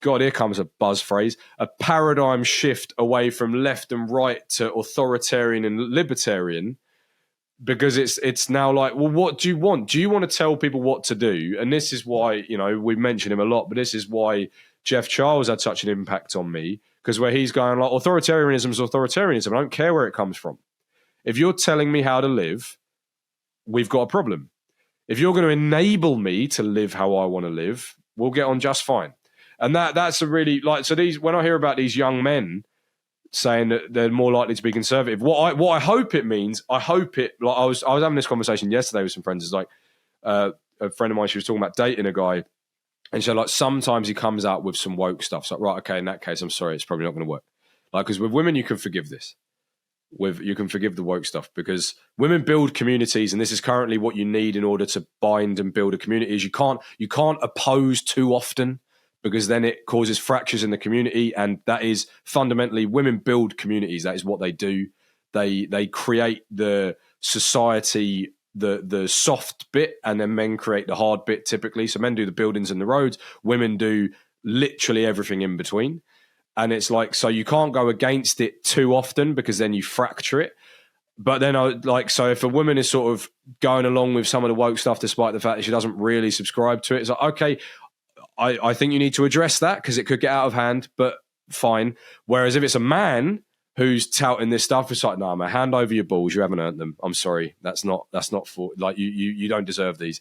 God. Here comes a buzz phrase: a paradigm shift away from left and right to authoritarian and libertarian. Because it's now like, well, what do you want? Do you want to tell people what to do? And this is why, we mention him a lot, but this is why Jeff Charles had such an impact on me, because where he's going like, authoritarianism is authoritarianism. I don't care where it comes from. If you're telling me how to live, we've got a problem. If you're going to enable me to live how I want to live, we'll get on just fine. And that's a really so when I hear about these young men saying that they're more likely to be conservative, what I hope it means, I was having this conversation yesterday with some friends. It's like a friend of mine, she was talking about dating a guy, and so like sometimes he comes out with some woke stuff. So like, right, okay, in that case, I'm sorry, it's probably not going to work. Like, because with women, you can forgive this. You can forgive the woke stuff, because women build communities, and this is currently what you need in order to bind and build a community. Is you can't oppose too often, because then it causes fractures in the community, and that is fundamentally, women build communities. That is what they do. They create the society, the soft bit, and then men create the hard bit typically. So men do the buildings and the roads, women do literally everything in between. And it's like, so you can't go against it too often, because then you fracture it. But then so if a woman is sort of going along with some of the woke stuff, despite the fact that she doesn't really subscribe to it, it's like, okay, I think you need to address that, because it could get out of hand, but fine. Whereas if it's a man who's touting this stuff, it's like, no, man, hand over your balls. You haven't earned them. I'm sorry. That's not for, like, you don't deserve these.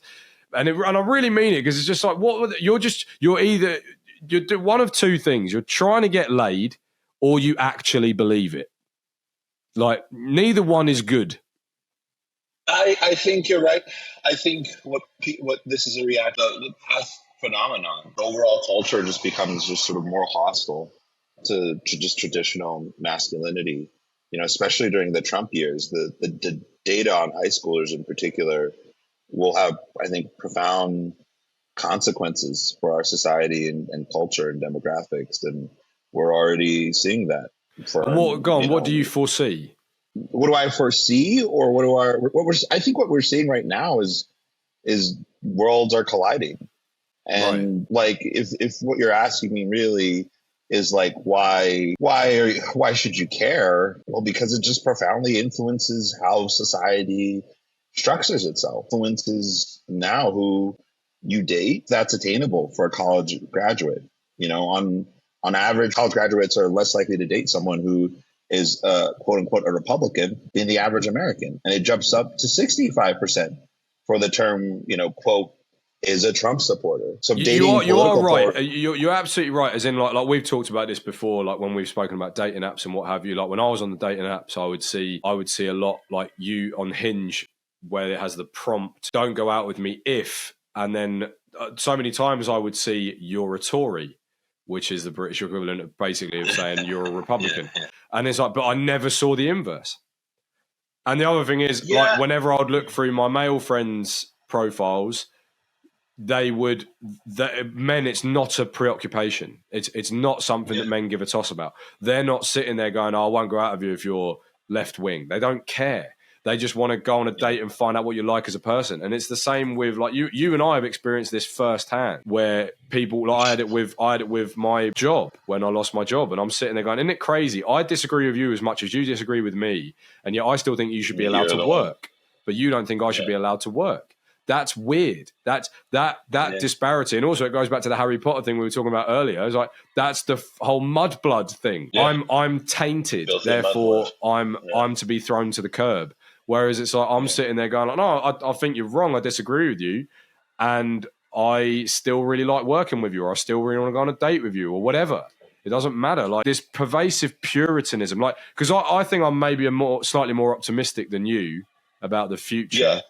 And I really mean it, because it's just like, you're either one of two things. You're trying to get laid, or you actually believe it. Like, neither one is good. I think you're right. I think what this is the past phenomenon. The overall culture just becomes just sort of more hostile to just traditional masculinity. Especially during the Trump years, the data on high schoolers in particular will have, I think, profound consequences for our society and culture and demographics, and we're already seeing that. What do you foresee? What do I foresee, or I think what we're seeing right now is worlds are colliding. And right. Like, if what you're asking me really is like, why should you care? Well, because it just profoundly influences how society structures itself, influences now who you date. That's attainable for a college graduate. On average, college graduates are less likely to date someone who is quote unquote a Republican than the average American. And it jumps up to 65% for the term, quote, is a Trump supporter. So you are right. You're absolutely right. As in, like we've talked about this before, like when we've spoken about dating apps and what have you. Like when I was on the dating apps, I would see a lot like you on Hinge, where it has the prompt, "Don't go out with me if," and then so many times I would see, "You're a Tory," which is the British equivalent of basically of saying you're a Republican. Yeah. And it's like, but I never saw the inverse. And the other thing is, like, whenever I'd look through my male friends' profiles, men, it's not a preoccupation. It's not something that men give a toss about. They're not sitting there going, "Oh, I won't go out with you if you're left wing." They don't care. They just want to go on a date and find out what you're like as a person. And it's the same with, like, you and I have experienced this firsthand, where people, like, I had it with my job when I lost my job, and I'm sitting there going, "Isn't it crazy? I disagree with you as much as you disagree with me, and yet I still think you should be allowed to work, but you don't think I should be allowed to work." That's weird. That disparity. And also it goes back to the Harry Potter thing we were talking about earlier. It's like, that's the whole mudblood thing. Yeah. I'm tainted, therefore I'm to be thrown to the curb. Whereas it's like, I'm sitting there going, like, "No, I think you're wrong. I disagree with you. And I still really like working with you, or I still really want to go on a date with you," or whatever. It doesn't matter. Like, this pervasive puritanism, like, because I think I'm maybe slightly more optimistic than you about the future. Yeah.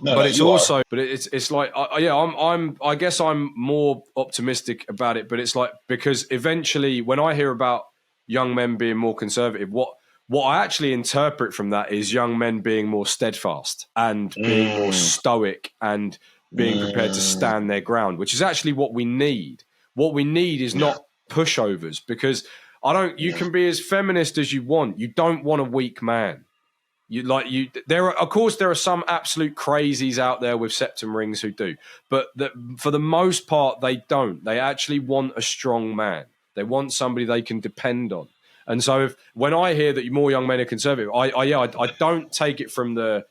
No, but no, it's you are. also, but it's like, I guess I'm more optimistic about it. But it's like, because eventually, when I hear about young men being more conservative, what I actually interpret from that is young men being more steadfast and being more stoic and being prepared to stand their ground, which is actually what we need. What we need is not pushovers, because you can be as feminist as you want. You don't want a weak man. Of course, there are some absolute crazies out there with septum rings who do, but for the most part, they don't. They actually want a strong man. They want somebody they can depend on. And so, when I hear that more young men are conservative, I don't take it from the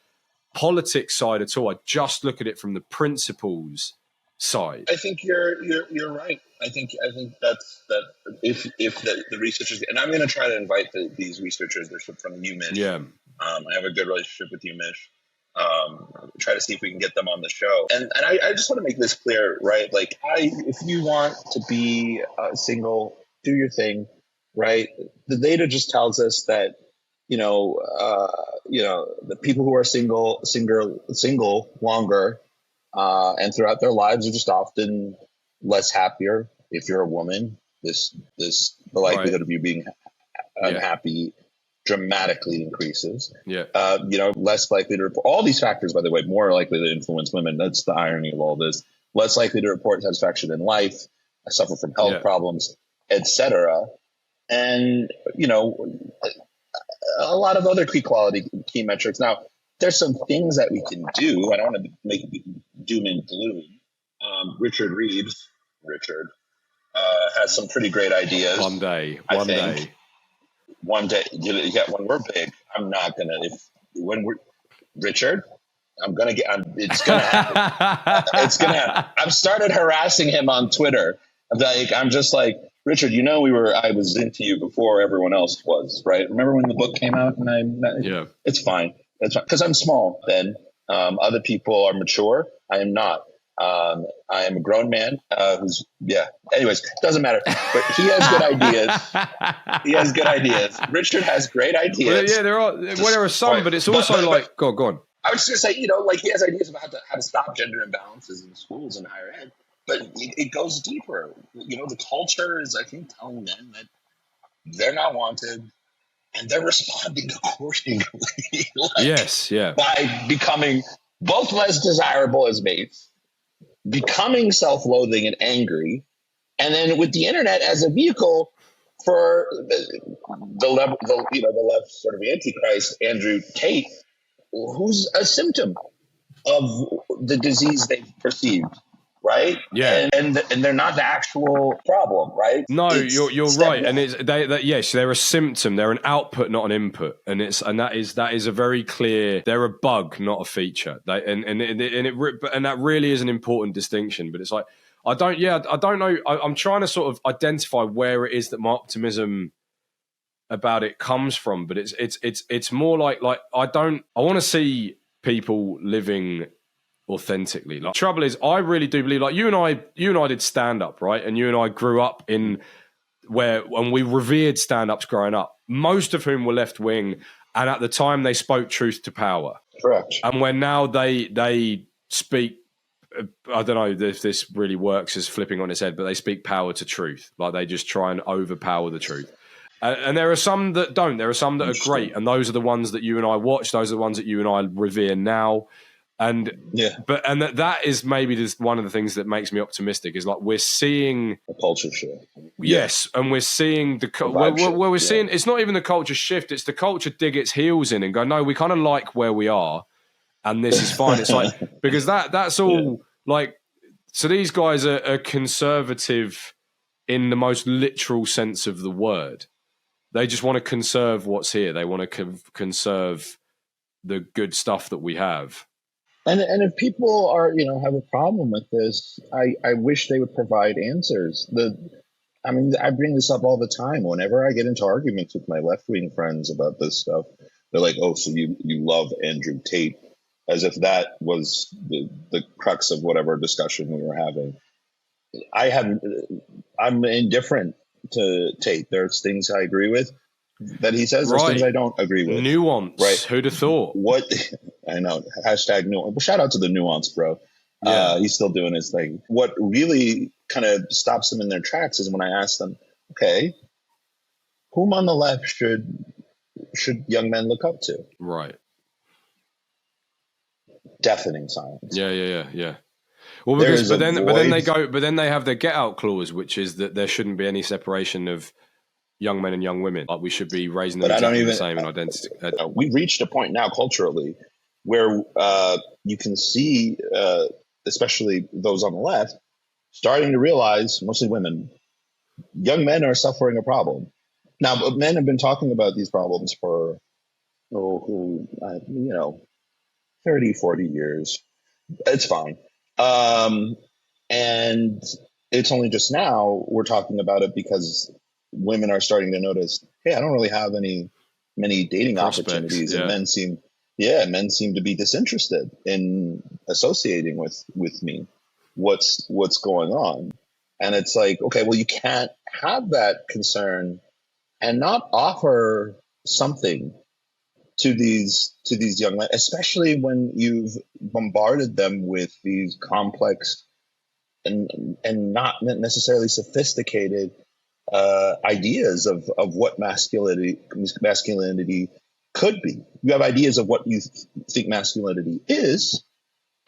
politics side at all. I just look at it from the principles side. I think you're right. I think that's that. If the researchers, and I'm going to try to invite these researchers. They're from UMich. Yeah. I have a good relationship with UMich. Try to see if we can get them on the show. And I just want to make this clear, right? Like, if you want to be single, do your thing, right? The data just tells us that the people who are single longer and throughout their lives are just often less happier. If you're a woman, the likelihood of you being unhappy dramatically increases. Yeah. Less likely to report all these factors, by the way, more likely to influence women. That's the irony of all this. Less likely to report satisfaction in life, suffer from health problems, etc. And, a lot of other key metrics. Now, there's some things that we can do. I don't want to make it doom and gloom. Richard has some pretty great ideas. One day. One day, when we're big, I'm not gonna. Richard, it's gonna happen. It's gonna happen. I've started harassing him on Twitter. I'm just like, Richard, I was into you before everyone else was, right? Remember when the book came out and I met you? Yeah. It's fine. Because I'm small then. Other people are mature. I am not. I am a grown man Anyways, doesn't matter. But he has good ideas. Richard has great ideas. Well, there are some, but it's also like, go on. I was just going to say, he has ideas about how to stop gender imbalances in schools and higher ed. But it goes deeper. The culture is, I think, telling them that they're not wanted, and they're responding accordingly. By becoming both less desirable as mates, becoming self-loathing and angry, and then with the internet as a vehicle for the left sort of antichrist, Andrew Tate, who's a symptom of the disease they've perceived. Right. Yeah. And they're not the actual problem. Right. No, you're right. And yes, they're a symptom. They're an output, not an input. And that is a very clear. They're a bug, not a feature. And that really is an important distinction. But it's like, I don't know. I'm trying to sort of identify where it is that my optimism about it comes from. But it's more like I want to see people living authentically. Like, trouble is, I really do believe, like, you and I did stand up, right? And you and I grew up when we revered stand-ups growing up, most of whom were left wing, and at the time they spoke truth to power. Correct. And when now they speak, I don't know if this really works as flipping on its head, but they speak power to truth. Like, they just try and overpower the truth. And there are some that don't. There are some that are great, and those are the ones that you and I watch. Those are the ones that you and I revere now. And that is maybe just one of the things that makes me optimistic, is like, we're seeing a culture shift. Yes, and we're seeing we're seeing, it's not even the culture shift, it's the culture dig its heels in and go, no, we kind of like where we are, and this is fine. It's like, because that's all like, so these guys are conservative in the most literal sense of the word. They just want to conserve what's here. They want to conserve the good stuff that we have. And if people are, have a problem with this, I wish they would provide answers. I bring this up all the time. Whenever I get into arguments with my left-wing friends about this stuff, they're like, oh, so you love Andrew Tate, as if that was the crux of whatever discussion we were having. I'm indifferent to Tate. There's things I agree with. that he says. There's things I don't agree with. Nuance. Right. Who'd have thought? What I know. Hashtag nuance. Well, shout out to the nuance, bro. Yeah. He's still doing his thing. What really kind of stops them in their tracks is when I ask them, okay, whom on the left should young men look up to? Right. Deafening silence. Yeah. Well, because, but then they have their get out clause, which is that there shouldn't be any separation of young men and young women. Like, we should be raising them exactly the same in identity. We've reached a point now culturally where you can see, especially those on the left, starting to realize, mostly women, young men are suffering a problem. Now, men have been talking about these problems for, 30, 40 years. It's fine. And it's only just now we're talking about it because women are starting to notice, hey, I don't really have many dating opportunities. And men seem to be disinterested in associating with me. What's going on? And it's like, okay, well, you can't have that concern and not offer something to these young men, especially when you've bombarded them with these complex and not necessarily sophisticated ideas of what masculinity could be. You have ideas of what you think masculinity is,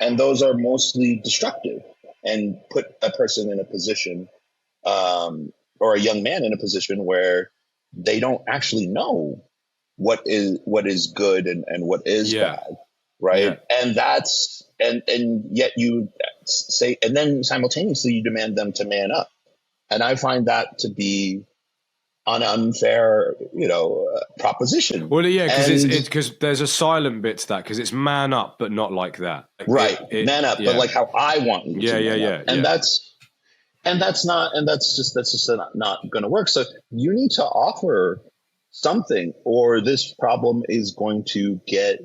and those are mostly destructive and put a person in a position, or a young man in a position where they don't actually know what is good and what is bad, right? Yeah. And yet you say, and then simultaneously you demand them to man up, and I find that to be an unfair, proposition. Well, yeah, because there's a silent bit to that, because it's man up, but not like that, right? Man up, but like how I want you to man up. And that's just not going to work. So you need to offer something, or this problem is going to get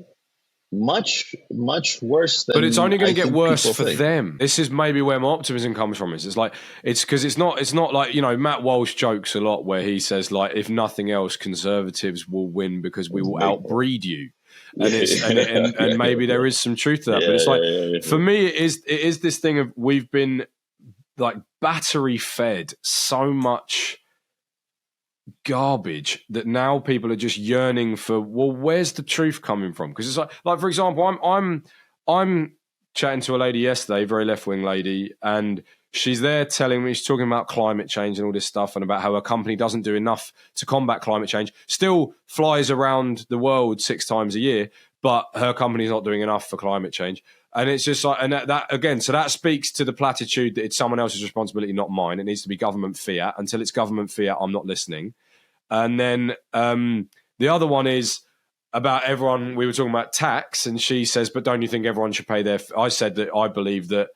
much, much worse than. But it's only going to get worse for them. This is maybe where my optimism comes from. It's because it's not like, Matt Walsh jokes a lot where he says, like, if nothing else, conservatives will win because we will outbreed you. And maybe there is some truth to that. But it's like, for me, it is this thing of, we've been like battery fed so much garbage that now people are just yearning for, well, where's the truth coming from? Because it's like for example, I'm chatting to a lady yesterday, very left-wing lady, and she's there telling me, she's talking about climate change and all this stuff, and about how her company doesn't do enough to combat climate change, still flies around the world 6 times a year, but her company's not doing enough for climate change. And it's just like, and that again, so that speaks to the platitude that it's someone else's responsibility, not mine. It needs to be government fiat. Until it's government fiat, I'm not listening. And then the other one is about everyone. We were talking about tax, and she says, but don't you think everyone should pay their... I said that I believe that,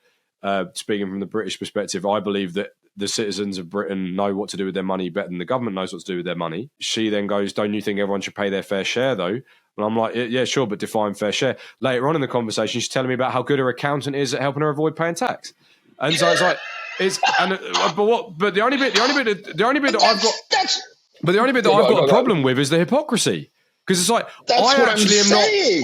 speaking from the British perspective, I believe that the citizens of Britain know what to do with their money better than the government knows what to do with their money. She then goes, don't you think everyone should pay their fair share, though? And I'm like, yeah, sure, but define fair share. Later on in the conversation, she's telling me about how good her accountant is at helping her avoid paying tax. And so it's like, but the only bit that I've got a problem with is the hypocrisy. Because it's like,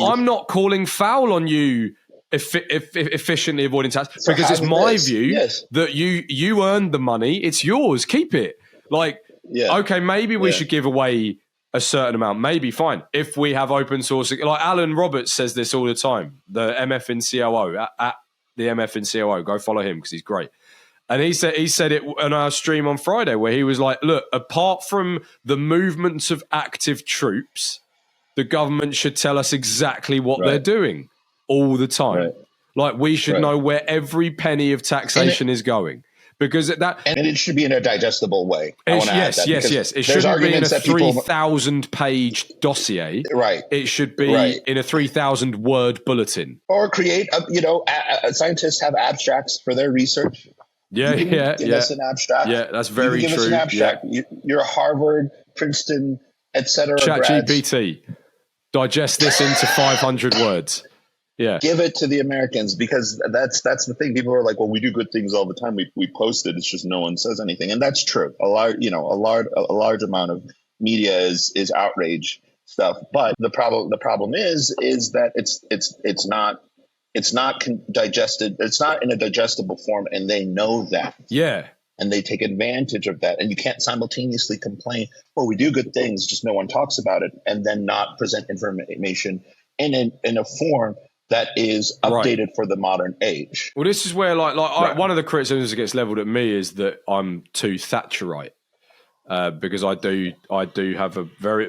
I'm not calling foul on you efficiently avoiding tax, because it's my view that you earned the money, it's yours, keep it. Like, okay, maybe we should give away a certain amount, maybe fine. If we have open source, like Alan Roberts says this all the time, the MF in COO, at the MF in COO, go follow him because he's great. And he said it on our stream on Friday, where he was like, look, apart from the movements of active troops, the government should tell us exactly what they're doing all the time. Right. Like, we should know where every penny of taxation is going. Because and it should be in a digestible way. Yes. It shouldn't be in a 3,000-page dossier. Right. It should be in a 3,000-word bulletin. Or create, scientists have abstracts for their research. Give us an abstract. Yeah, that's very true. Give us an abstract. Yeah. You're Harvard, Princeton, etc. ChatGPT. Digest this into 500 words. Yeah, give it to the Americans, because that's the thing. People are like, well, we do good things all the time. We post it. It's just no one says anything, and that's true. A large amount of media is outrage stuff. But the problem is that it's not digested. It's not in a digestible form, and they know that. Yeah. And they take advantage of that. And you can't simultaneously complain, we do good things, just no one talks about it, and then not present information in a form that is updated for the modern age. Well, this is where one of the criticisms that gets leveled at me is that I'm too Thatcherite. Because I do have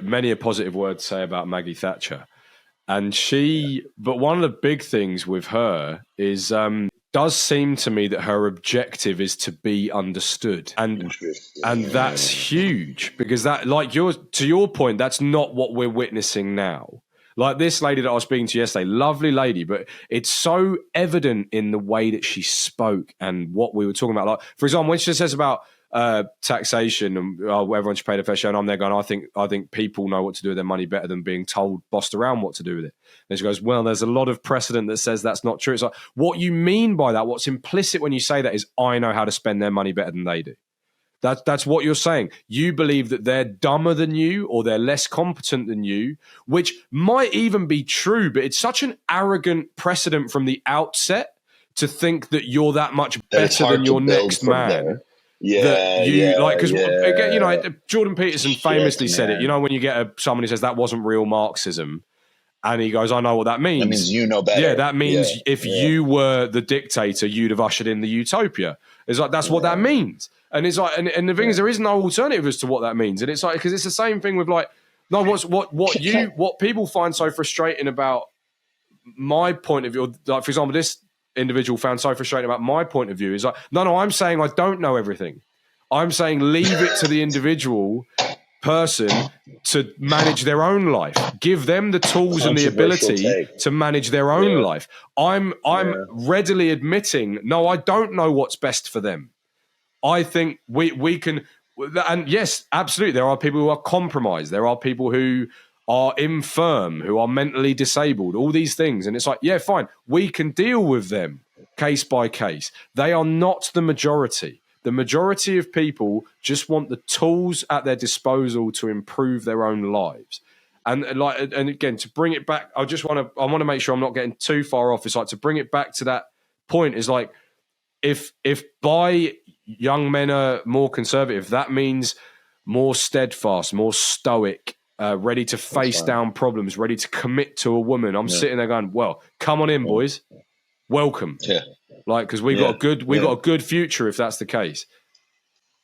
many a positive word to say about Maggie Thatcher. And but one of the big things with her is does seem to me that her objective is to be understood. And that's huge, because that, to your point, that's not what we're witnessing now. Like this lady that I was speaking to yesterday, lovely lady, but it's so evident in the way that she spoke and what we were talking about. Like, for example, when she says about taxation and everyone should pay their fair share, and I'm there going, I think people know what to do with their money better than being bossed around what to do with it. And she goes, well, there's a lot of precedent that says that's not true. It's like, what you mean by that, what's implicit when you say that is, I know how to spend their money better than they do. That's what you're saying. You believe that they're dumber than you or they're less competent than you, which might even be true, but it's such an arrogant precedent from the outset to think that you're that much better than your next man. Again, Jordan Peterson famously said it. When you get someone who says that wasn't real Marxism, and he goes, I know what that means. That means you know better. Yeah, that means if you were the dictator, you'd have ushered in the utopia. It's like, that's what that means. And it's like, and the thing is, there is no alternative as to what that means. And it's like, because it's the same thing with what people find so frustrating about my point of view. Like, for example, this individual found so frustrating about my point of view is like, no, I'm saying I don't know everything. I'm saying leave it to the individual person to manage their own life. Give them the tools and the ability to manage their own life. I'm readily admitting, no, I don't know what's best for them. I think we can, and yes, absolutely, there are people who are compromised. There are people who are infirm, who are mentally disabled, all these things. And it's like, yeah, fine, we can deal with them case by case. They are not the majority. The majority of people just want the tools at their disposal to improve their own lives. And again, to bring it back, I want to make sure I'm not getting too far off. It's like, to bring it back to that point is like, if by young men are more conservative, that means more steadfast, more stoic, ready to face down problems, ready to commit to a woman. I'm sitting there going, well, come on in, boys. Welcome. Yeah. Because we got a good future if that's the case.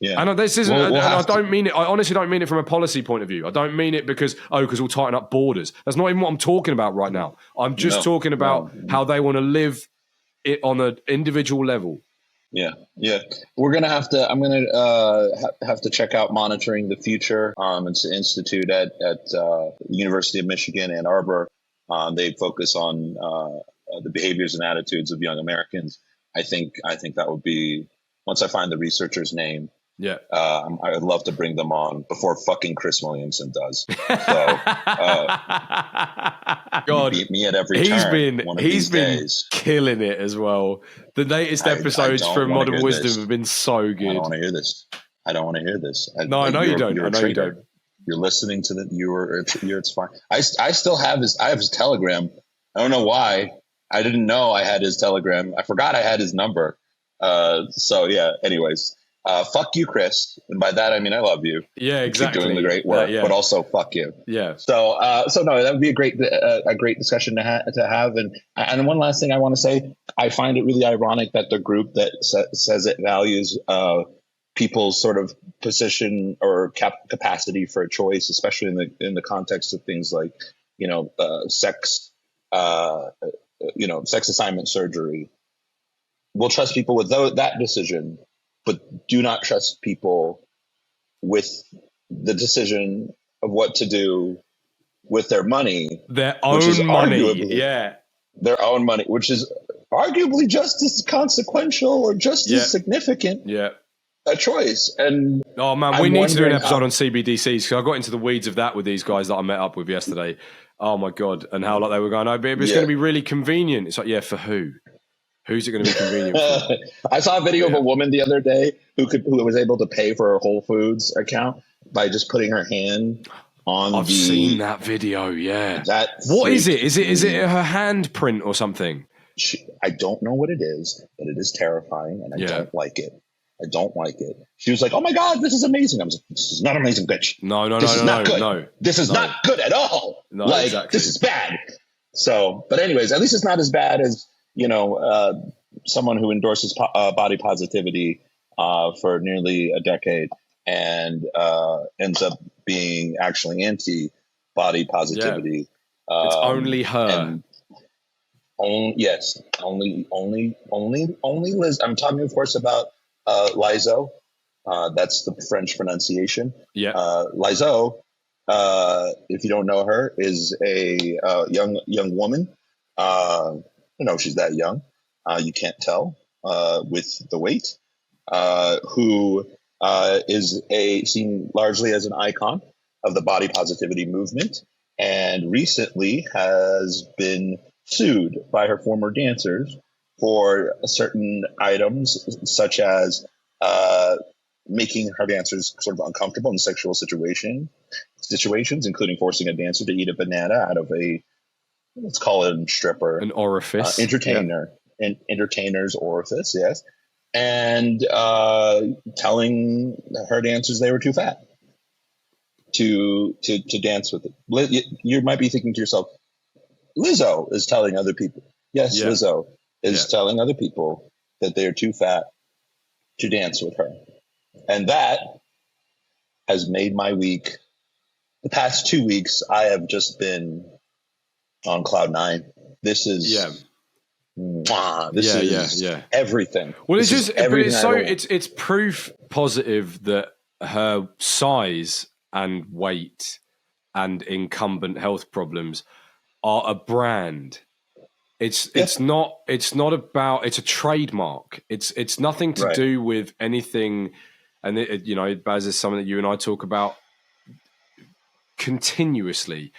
Yeah. And this isn't, I don't mean it, I honestly don't mean it from a policy point of view. I don't mean it because we'll tighten up borders. That's not even what I'm talking about right now. I'm just talking about how they want to live it on an individual level. Yeah. I'm going to have to check out Monitoring the Future. It's an institute at the University of Michigan, Ann Arbor. They focus on the behaviors and attitudes of young Americans. I think that would be, once I find the researcher's name, I would love to bring them on before fucking Chris Williamson does. So, God, beat me at every turn. He's been killing it as well. The latest episodes from Modern Wisdom have been so good. I don't want to hear this. I know you don't. I know you don't. You're listening to it's fine. I still have his Telegram. I don't know why. I didn't know I had his Telegram. I forgot I had his number. Anyways. Fuck you, Chris. And by that, I mean, I love you. Yeah, exactly. Keep doing the great work, but also fuck you. Yeah. So no, that would be a great discussion to have. And one last thing I want to say, I find it really ironic that the group that says it values people's sort of position or capacity for a choice, especially in the context of things like, sex assignment surgery, will trust people with that decision, but do not trust people with the decision of what to do with their money. Their own money, Their own money, which is arguably just as consequential or just as significant a choice. And oh man, we need to do an episode on CBDCs, because I got into the weeds of that with these guys that I met up with yesterday. Oh my God. And how they were going, but it's going to be really convenient. It's like, for who? Who's it going to be convenient for? I saw a video of a woman the other day who was able to pay for her Whole Foods account by just putting her hand on I've seen that video. Yeah. What is it? Is it her handprint or something? I don't know what it is, but it is terrifying, and I don't like it. I don't like it. She was like, "Oh my God, this is amazing." I was like, "This is not amazing, bitch. No. This is not good at all. No, like, exactly. This is bad." So, but anyways, at least it's not as bad as, someone who endorses body positivity for nearly a decade and ends up being actually anti-body positivity. Yeah. It's only her. Only Liz. I'm talking, of course, about Lizo. That's the French pronunciation. Yeah. Lizo, if you don't know her, is a young woman. She's that young. You can't tell with the weight. Who is seen largely as an icon of the body positivity movement, and recently has been sued by her former dancers for certain items, such as making her dancers sort of uncomfortable in sexual situations, including forcing a dancer to eat a banana out of let's call it a stripper, an orifice, an entertainer's orifice, yes, and telling her dancers they were too fat to dance with it. You might be thinking to yourself, Lizzo is telling other people. Yes, yeah. Lizzo is telling other people that they're too fat to dance with her. And that has made my week. The past 2 weeks, I have just been on cloud nine. This is everything. Well, it's proof positive that her size and weight and incumbent health problems are a brand. It's a trademark. It's nothing to do with anything. And Baz is something that you and I talk about continuously.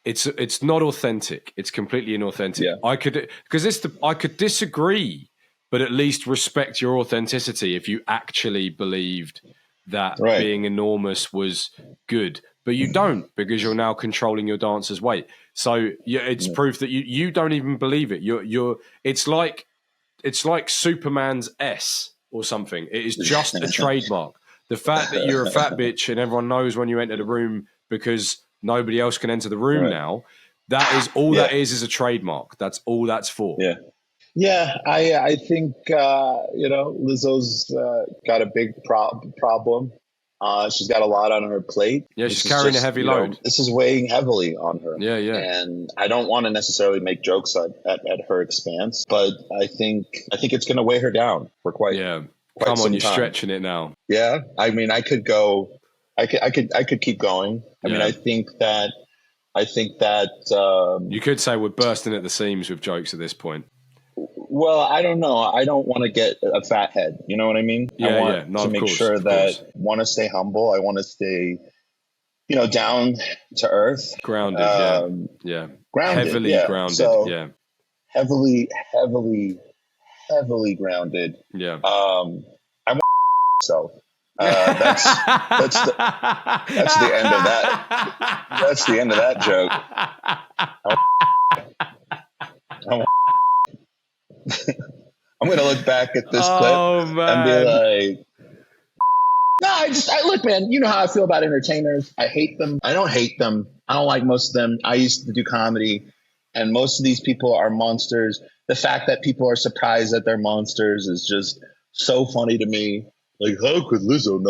It's not authentic. It's completely inauthentic. Yeah. I could disagree, but at least respect your authenticity if you actually believed that being enormous was good. But you don't, because you're now controlling your dancer's weight. So it's proof that you don't even believe it. It's like Superman's S or something. It is just a trademark. The fact that you're a fat bitch and everyone knows when you enter the room because nobody else can enter the room now. That is all that is a trademark. That's all that's for. Yeah. Yeah, I think, Lizzo's got a big problem. She's got a lot on her plate. Yeah, she's carrying a heavy load. This is weighing heavily on her. Yeah. And I don't want to necessarily make jokes at her expense, but I think it's going to weigh her down for quite Come on, you're time. stretching it now. Yeah, I mean, I could go. I could keep going. I mean, I think that you could say we're bursting at the seams with jokes at this point. Well, I don't know. I don't want to get a fat head. You know what I mean? I want to make sure that want to stay humble. I want to stay, down to earth, grounded. Grounded, heavily grounded. So heavily grounded. Yeah. I'm myself. That's the end of that. That's the end of that joke. I'm going to look back at this clip and be like, look, man, you know how I feel about entertainers. I hate them. I don't hate them. I don't like most of them. I used to do comedy, and most of these people are monsters. The fact that people are surprised that they're monsters is just so funny to me. Like, how could Lizzo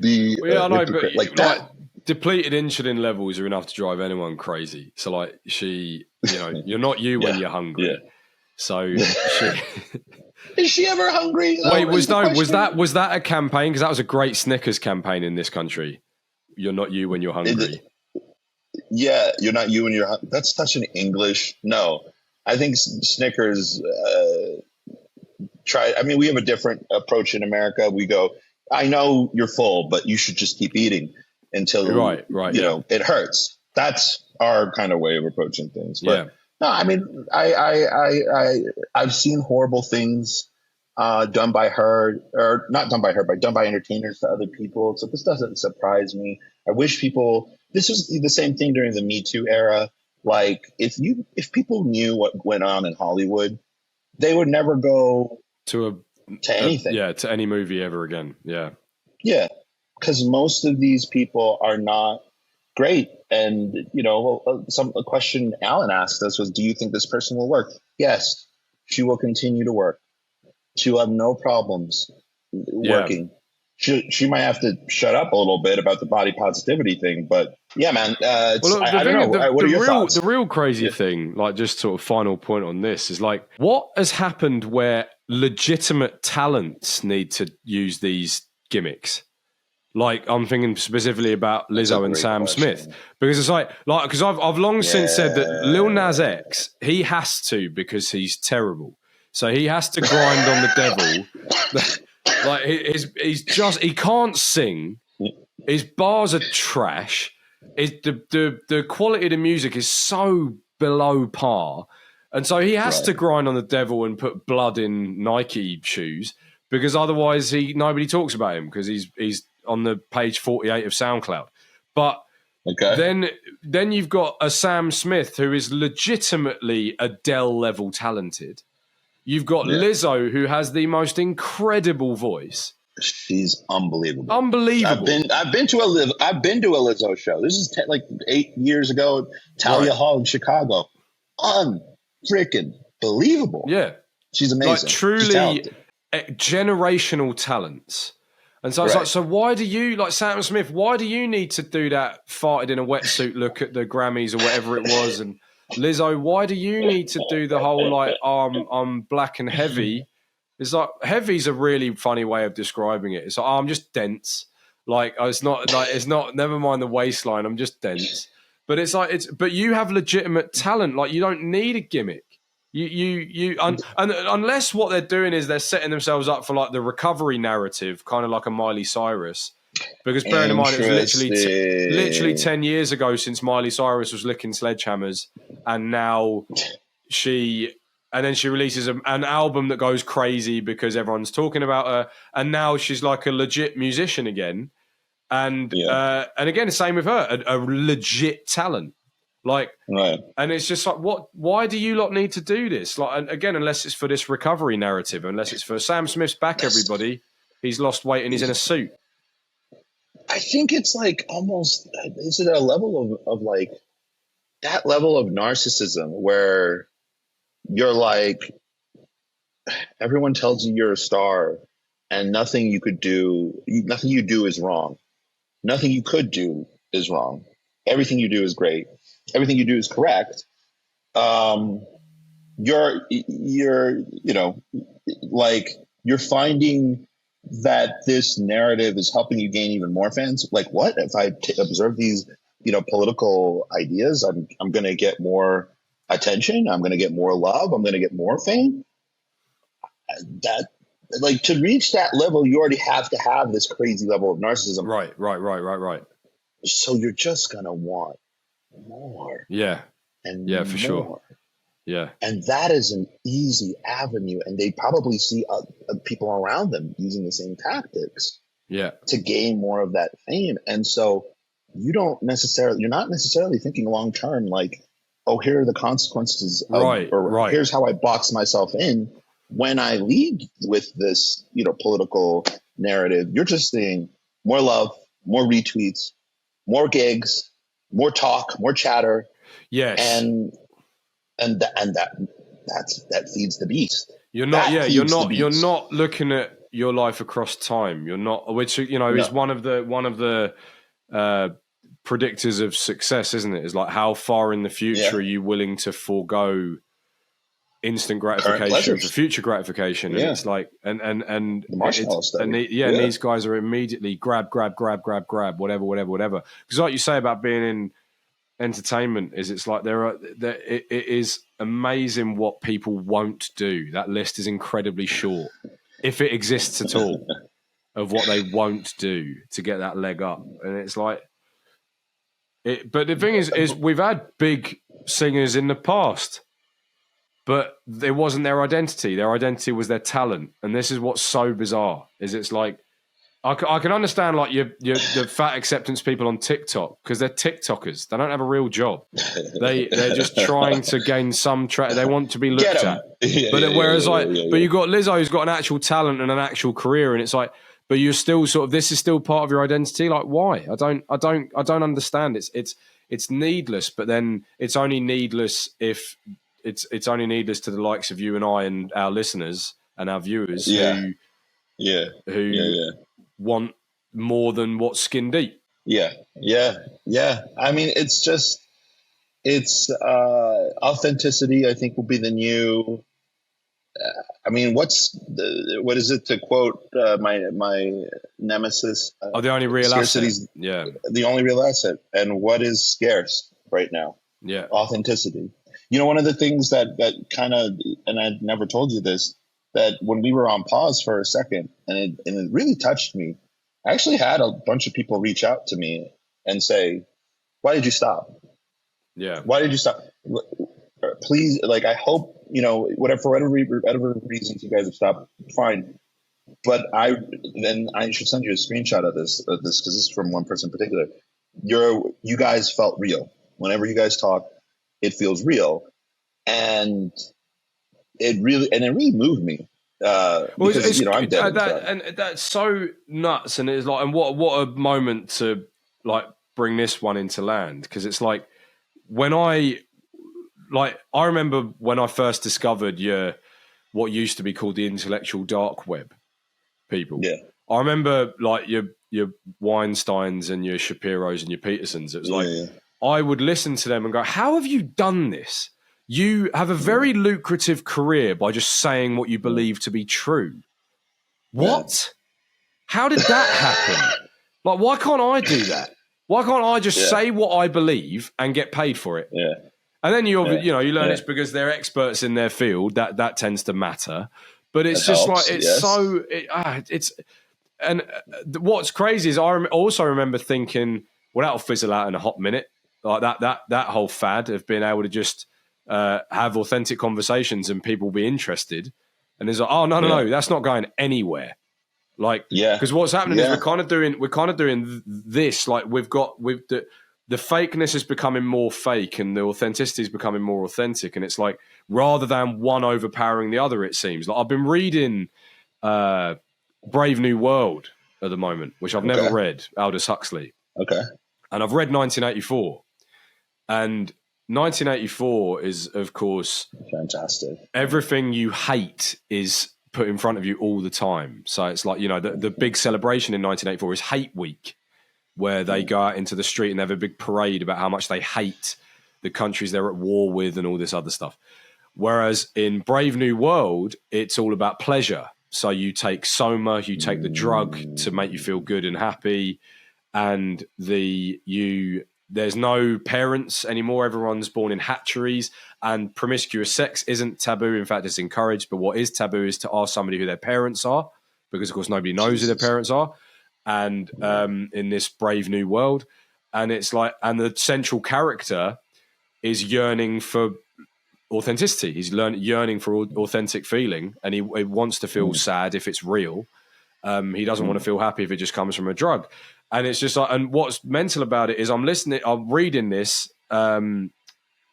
be I know, but like that? Depleted insulin levels are enough to drive anyone crazy. So, like, you're not you when you're hungry. Yeah. So, is she ever hungry? Wait, was that a campaign? Because that was a great Snickers campaign in this country. You're not you when you're hungry. Yeah, you're not you when you're hungry. That's such an English. No, I think Snickers try. I mean, we have a different approach in America. We go, I know you're full, but you should just keep eating until it hurts. That's our kind of way of approaching things. But No, I mean, I've seen horrible things done by her, or not done by her, but done by entertainers to other people. So this doesn't surprise me. I wish people. This was the same thing during the Me Too era. Like, if people knew what went on in Hollywood, they would never go To to anything. to any movie ever again. Yeah. Yeah, because most of these people are not great. And a question Alan asked us was, "Do you think this person will work?" Yes, she will continue to work. She will have no problems working. She might have to shut up a little bit about the body positivity thing, but yeah, man. I don't know. What are your thoughts? The real crazy thing, like, just sort of final point on this, is like, what has happened where legitimate talents need to use these gimmicks? Like, I'm thinking specifically about Lizzo and Sam Smith, because it's like because I've long since said that Lil Nas X, he has to, because he's terrible, so he has to grind on the devil. Like, he can't sing. His bars are trash. The quality of the music is so below par, and so he has to grind on the devil and put blood in Nike shoes, because otherwise nobody talks about him, because he's on the page 48 of SoundCloud. But then you've got a Sam Smith who is legitimately Adele level talented. You've got Lizzo, who has the most incredible voice. She's unbelievable. Unbelievable. I've been to a Lizzo show. This is 8 years ago. Talia Hall in Chicago. Unfreaking believable. Yeah, she's amazing. Like, truly generational talents. And so it's like, so why do you, like Sam Smith, why do you need to do that farted in a wetsuit look at the Grammys or whatever it was? And Lizzo, why do you need to do the whole, like, I'm black and heavy? It's like, heavy's a really funny way of describing it. It's like, I'm just dense. Like, it's not, never mind the waistline, I'm just dense. But it's like, but you have legitimate talent. Like, you don't need a gimmick. And unless what they're doing is they're setting themselves up for, like, the recovery narrative, kind of like a Miley Cyrus. Because bearing in mind, it was literally 10 years ago since Miley Cyrus was licking sledgehammers, and now she releases an album that goes crazy because everyone's talking about her, and now she's like a legit musician again. And again, same with her, a legit talent. Like, and it's just like, why do you lot need to do this? Like, and again, unless it's for this recovery narrative, unless it's for Sam Smith's back, everybody, he's lost weight and he's in a suit. I think it's like, almost, is it a level of like that level of narcissism where you're like, everyone tells you you're a star and nothing you do is wrong. Nothing you could do is wrong. Everything you do is great. Everything you do is correct. You're you're finding that this narrative is helping you gain even more fans. Like, what if I observe these, political ideas? I'm going to get more attention. I'm going to get more love. I'm going to get more fame. That, like, to reach that level, you already have to have this crazy level of narcissism. Right. So you're just going to want more. Yeah. And for more. sure. Yeah. And that is an easy avenue. And they probably see people around them using the same tactics to gain more of that fame. And so you're not necessarily thinking long term, like, oh, here are the consequences of, here's how I box myself in when I lead with this, political narrative. You're just saying more love, more retweets, more gigs, more talk, more chatter. Yes. And that feeds the beast. You're not looking at your life across time. You're not, which, is one of the predictors of success, isn't it? Is like, how far in the future are you willing to forego instant gratification for future gratification? And it's like, and these guys are immediately grab, whatever. Because like you say about being in entertainment, it's like it is amazing what people won't do. That list is incredibly short, if it exists at all, of what they won't do to get that leg up. And it's like, but the thing is we've had big singers in the past but it wasn't their identity. Their identity was their talent. And this is what's so bizarre, is it's like, I can understand like the fat acceptance people on TikTok, because they're TikTokers. They don't have a real job. They're just trying to gain some they want to be looked at. But you've got Lizzo, who's got an actual talent and an actual career, and it's like, but you're still sort of, this is still part of your identity. Like, why? I don't understand. It's needless, but then it's only needless if it's only needless to the likes of you and I and our listeners and our viewers who want more than what's skin deep. Yeah. I mean, it's authenticity, I think, will be the new. I mean, what is it, to quote my nemesis? The only real asset. Yeah, the only real asset. And what is scarce right now? Yeah, authenticity. You know, one of the things that kind of, and I never told you this, that when we were on pause for a second, and it really touched me. I actually had a bunch of people reach out to me and say, "Why did you stop? Yeah, why did you stop? Please, like, I hope, you know, for whatever reasons you guys have stopped, fine. But I should send you a screenshot of this because this is from one person in particular. You guys felt real. Whenever you guys talk, it feels real, and it really moved me. Because, you know, I'm dead and that's so nuts. And it's like, and what a moment to like bring this one into land, because it's like, when I remember when I first discovered what used to be called the intellectual dark web people. Yeah. I remember like your Weinsteins and your Shapiros and your Petersons. It was I would listen to them and go, how have you done this? You have a very lucrative career by just saying what you believe to be true. What? How did that happen? Like, why can't I do that? Why can't I just say what I believe and get paid for it? Yeah. And then you learn it's because they're experts in their field. That tends to matter. But it's what's crazy is I also remember thinking, well, that'll fizzle out in a hot minute. Like that whole fad of being able to just have authentic conversations and people be interested. And it's like, oh no, that's not going anywhere. Like, because what's happening is we're kind of doing this. Like, the fakeness is becoming more fake and the authenticity is becoming more authentic. And it's like, rather than one overpowering the other, it seems. Like, I've been reading Brave New World at the moment, which I've never read, Aldous Huxley. Okay. And I've read 1984. And 1984 is, of course, fantastic. Everything you hate is put in front of you all the time. So it's like, you know, the big celebration in 1984 is Hate Week, where they go out into the street and they have a big parade about how much they hate the countries they're at war with and all this other stuff. Whereas in Brave New World, it's all about pleasure. So you take soma, you take the drug to make you feel good and happy, and there's no parents anymore. Everyone's born in hatcheries, and promiscuous sex isn't taboo. In fact, it's encouraged. But what is taboo is to ask somebody who their parents are, because of course nobody knows who their parents are. And in this Brave New World, and it's like, and the central character is yearning for authenticity. He's yearning for authentic feeling, and he wants to feel sad if it's real. He doesn't want to feel happy if it just comes from a drug. And it's just like, and what's mental about it is I'm reading this, I've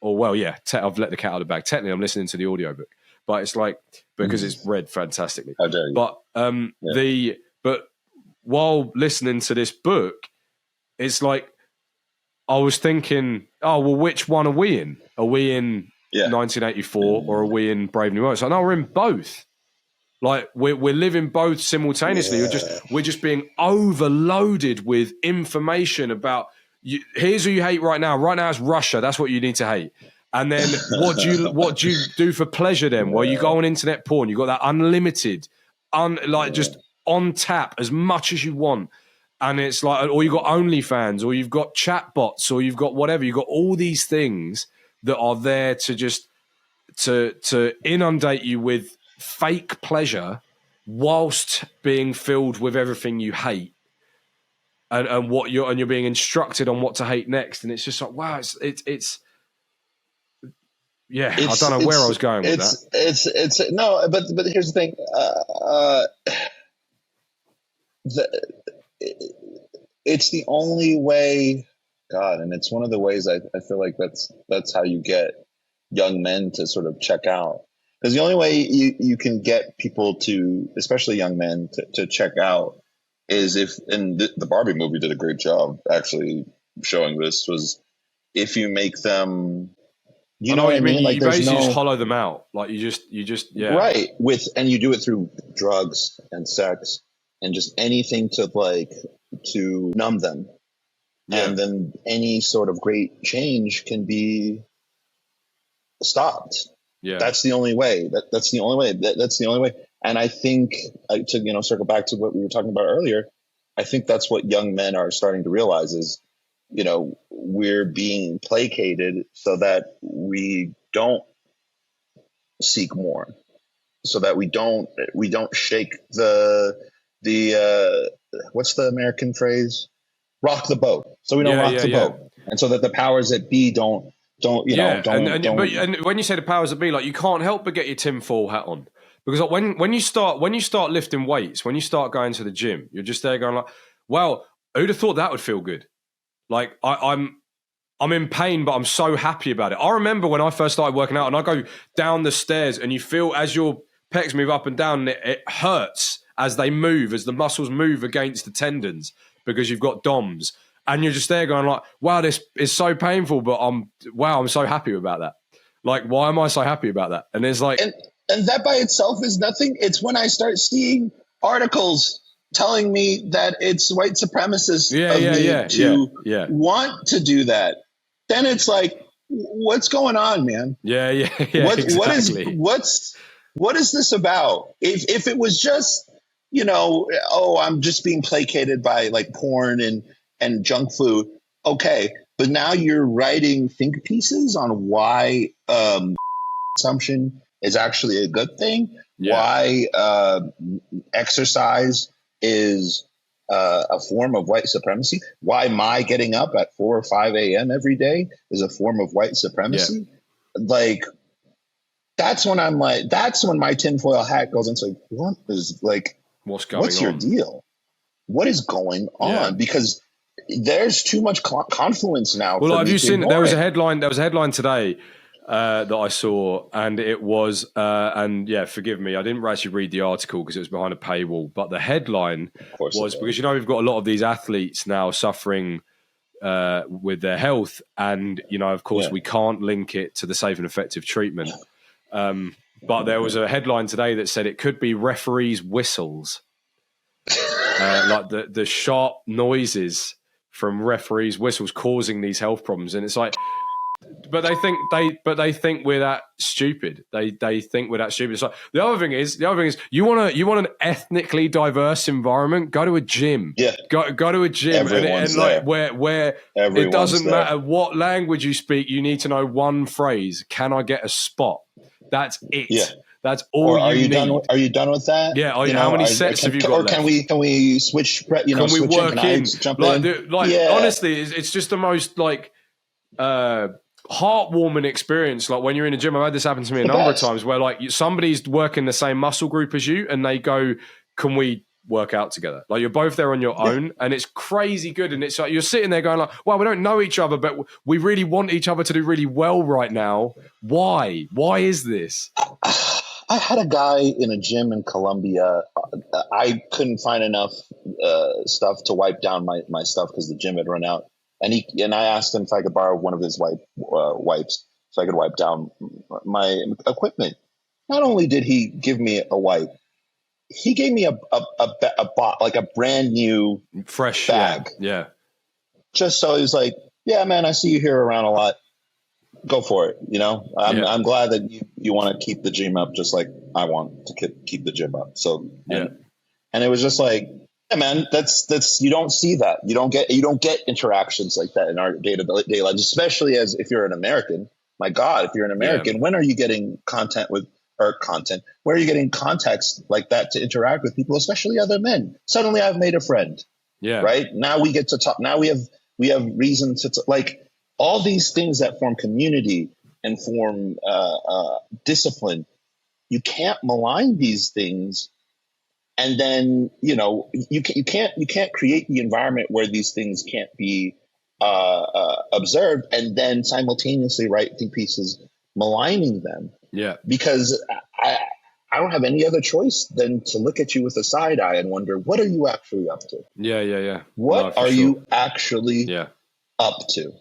let the cat out of the bag. Technically, I'm listening to the audiobook, but it's like, because it's read fantastically. How dare you? But but while listening to this book, it's like, I was thinking, oh, well, which one are we in? Are we in 1984 or are we in Brave New World? So no, we're in both. Like, we're living both simultaneously. We're just being overloaded with information about here's who you hate right now. Right now it's Russia. That's what you need to hate. And then what do you do for pleasure then? Well, you go on internet porn. You got that unlimited, just on tap as much as you want. And it's like, or you've got OnlyFans, or you've got chatbots, or you've got whatever. You've got all these things that are there to just to inundate you with fake pleasure whilst being filled with everything you hate, and you're being instructed on what to hate next. And it's just like, wow, it's yeah, I don't know where I was going with that. It's no, but here's the thing. It's the only way, God, and it's one of the ways I feel like that's how you get young men to sort of check out. Because the only way you can get people to, especially young men, to check out is if, and the Barbie movie did a great job actually showing this, was if you make them, you know what I mean? Like, you basically just hollow them out. Like you just right, and you do it through drugs and sex and just anything to numb them. Yeah. And then any sort of great change can be stopped. Yeah, that's the only way. That's the only way. That's the only way. And I think to circle back to what we were talking about earlier, I think that's what young men are starting to realize is, we're being placated so that we don't seek more, so that we don't shake the what's the American phrase? Rock the boat. So we don't rock the boat, and so that the powers that be don't. But when you say the powers that be, like, you can't help but get your tinfoil hat on, because like, when you start lifting weights, when you start going to the gym, you're just there going like, well, who'd have thought that would feel good? Like I'm in pain, but I'm so happy about it. I remember when I first started working out, and I go down the stairs, and you feel as your pecs move up and down, it hurts as they move, as the muscles move against the tendons, because you've got DOMs. And you're just there going like, wow, this is so painful, but I'm so happy about that. Like, why am I so happy about that? And it's like, and that by itself is nothing. It's when I start seeing articles telling me that it's white supremacists want to do that. Then it's like, what's going on, man? Yeah. Exactly. What is this about? If it was just, I'm just being placated by like porn and junk food. Okay. But now you're writing think pieces on why consumption is actually a good thing. Yeah. Why exercise is a form of white supremacy. Why my getting up at 4 or 5 a.m. every day is a form of white supremacy. Yeah. Like, that's when my tinfoil hat goes into what is like, what's going on? What's your deal? What is going on? Yeah. Because there's too much confluence now. Well, have you seen? There was a headline today that I saw, and it was, and yeah, forgive me, I didn't actually read the article because it was behind a paywall. But the headline was because we've got a lot of these athletes now suffering with their health, and of course, we can't link it to the safe and effective treatment. But there was a headline today that said it could be referees' whistles, like the sharp noises from referees' whistles causing these health problems. And it's like, but they think we're that stupid. They think we're that stupid. It's like, the other thing is you want an ethnically diverse environment, go to a gym. Yeah. Go to a gym and like where it doesn't matter what language you speak, you need to know one phrase. Can I get a spot? That's it. Yeah. That's all. Or are you need. Are you done with that? Yeah. How many sets have you got? Or can we switch? Can we work in? Jump in? Honestly, it's just the most like heartwarming experience. Like when you're in a gym, I've had this happen to me a number of times where like somebody's working the same muscle group as you, and they go, "Can we work out together?" Like you're both there on your own, and it's crazy good. And it's like you're sitting there going like, "Well, we don't know each other, but we really want each other to do really well right now. Why? Why is this?" I had a guy in a gym in Colombia. I couldn't find enough stuff to wipe down my stuff because the gym had run out. And I asked him if I could borrow one of his wipes so I could wipe down my equipment. Not only did he give me a wipe, he gave me a brand new fresh bag. Yeah. Just so he was like, "Yeah, man, I see you here around a lot. Go for it." I'm glad that you want to keep the gym up just like I want to keep the gym up. So, and it was just like, yeah, man, that's you don't see that. You don't get interactions like that in our day-to-day lives, especially as if you're an American. My God, if you're an American, when are you getting where are you getting context like that to interact with people, especially other men? Suddenly I've made a friend. Yeah. Right. Now we get to talk. Now we have reason to like all these things that form community and form discipline. You can't malign these things, and then you can't create the environment where these things can't be observed, and then simultaneously write think pieces maligning them. Yeah, because I don't have any other choice than to look at you with a side eye and wonder, what are you actually up to? Yeah. What are you actually up to?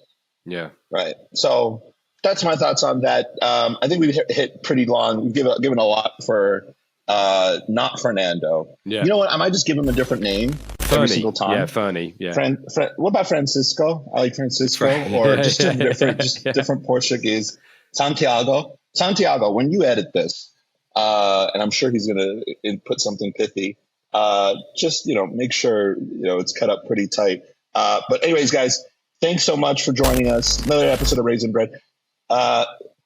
Yeah. Right. So that's my thoughts on that. I think we've hit pretty long. We've given a lot for not Fernando. Yeah. You know what? I might just give him a different name every single time. Yeah, Fernie. Yeah. What about Francisco? I like Francisco, or just different Portuguese. Santiago, when you edit this, and I'm sure he's going to put something pithy, just, make sure, it's cut up pretty tight. But anyways, guys, thanks so much for joining us. Another episode of Raisin Bread.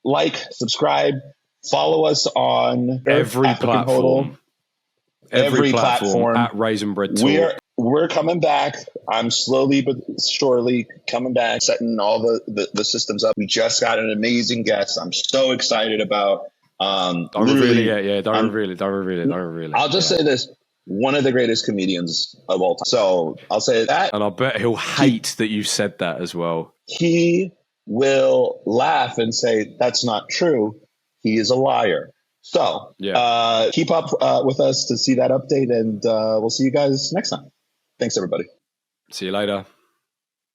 Like, subscribe, follow us on every platform. Every platform at Raisin Bread Talk. We're coming back. I'm slowly but surely coming back, setting all the systems up. We just got an amazing guest. I'm so excited about. Don't reveal it. Don't reveal it. I'll just say this: one of the greatest comedians of all time. So I'll say that, and I'll bet he'll hate that you said that as well. He will laugh and say that's not true. He is a liar. So keep up with us to see that update, and we'll see you guys next time. Thanks, everybody. See you later.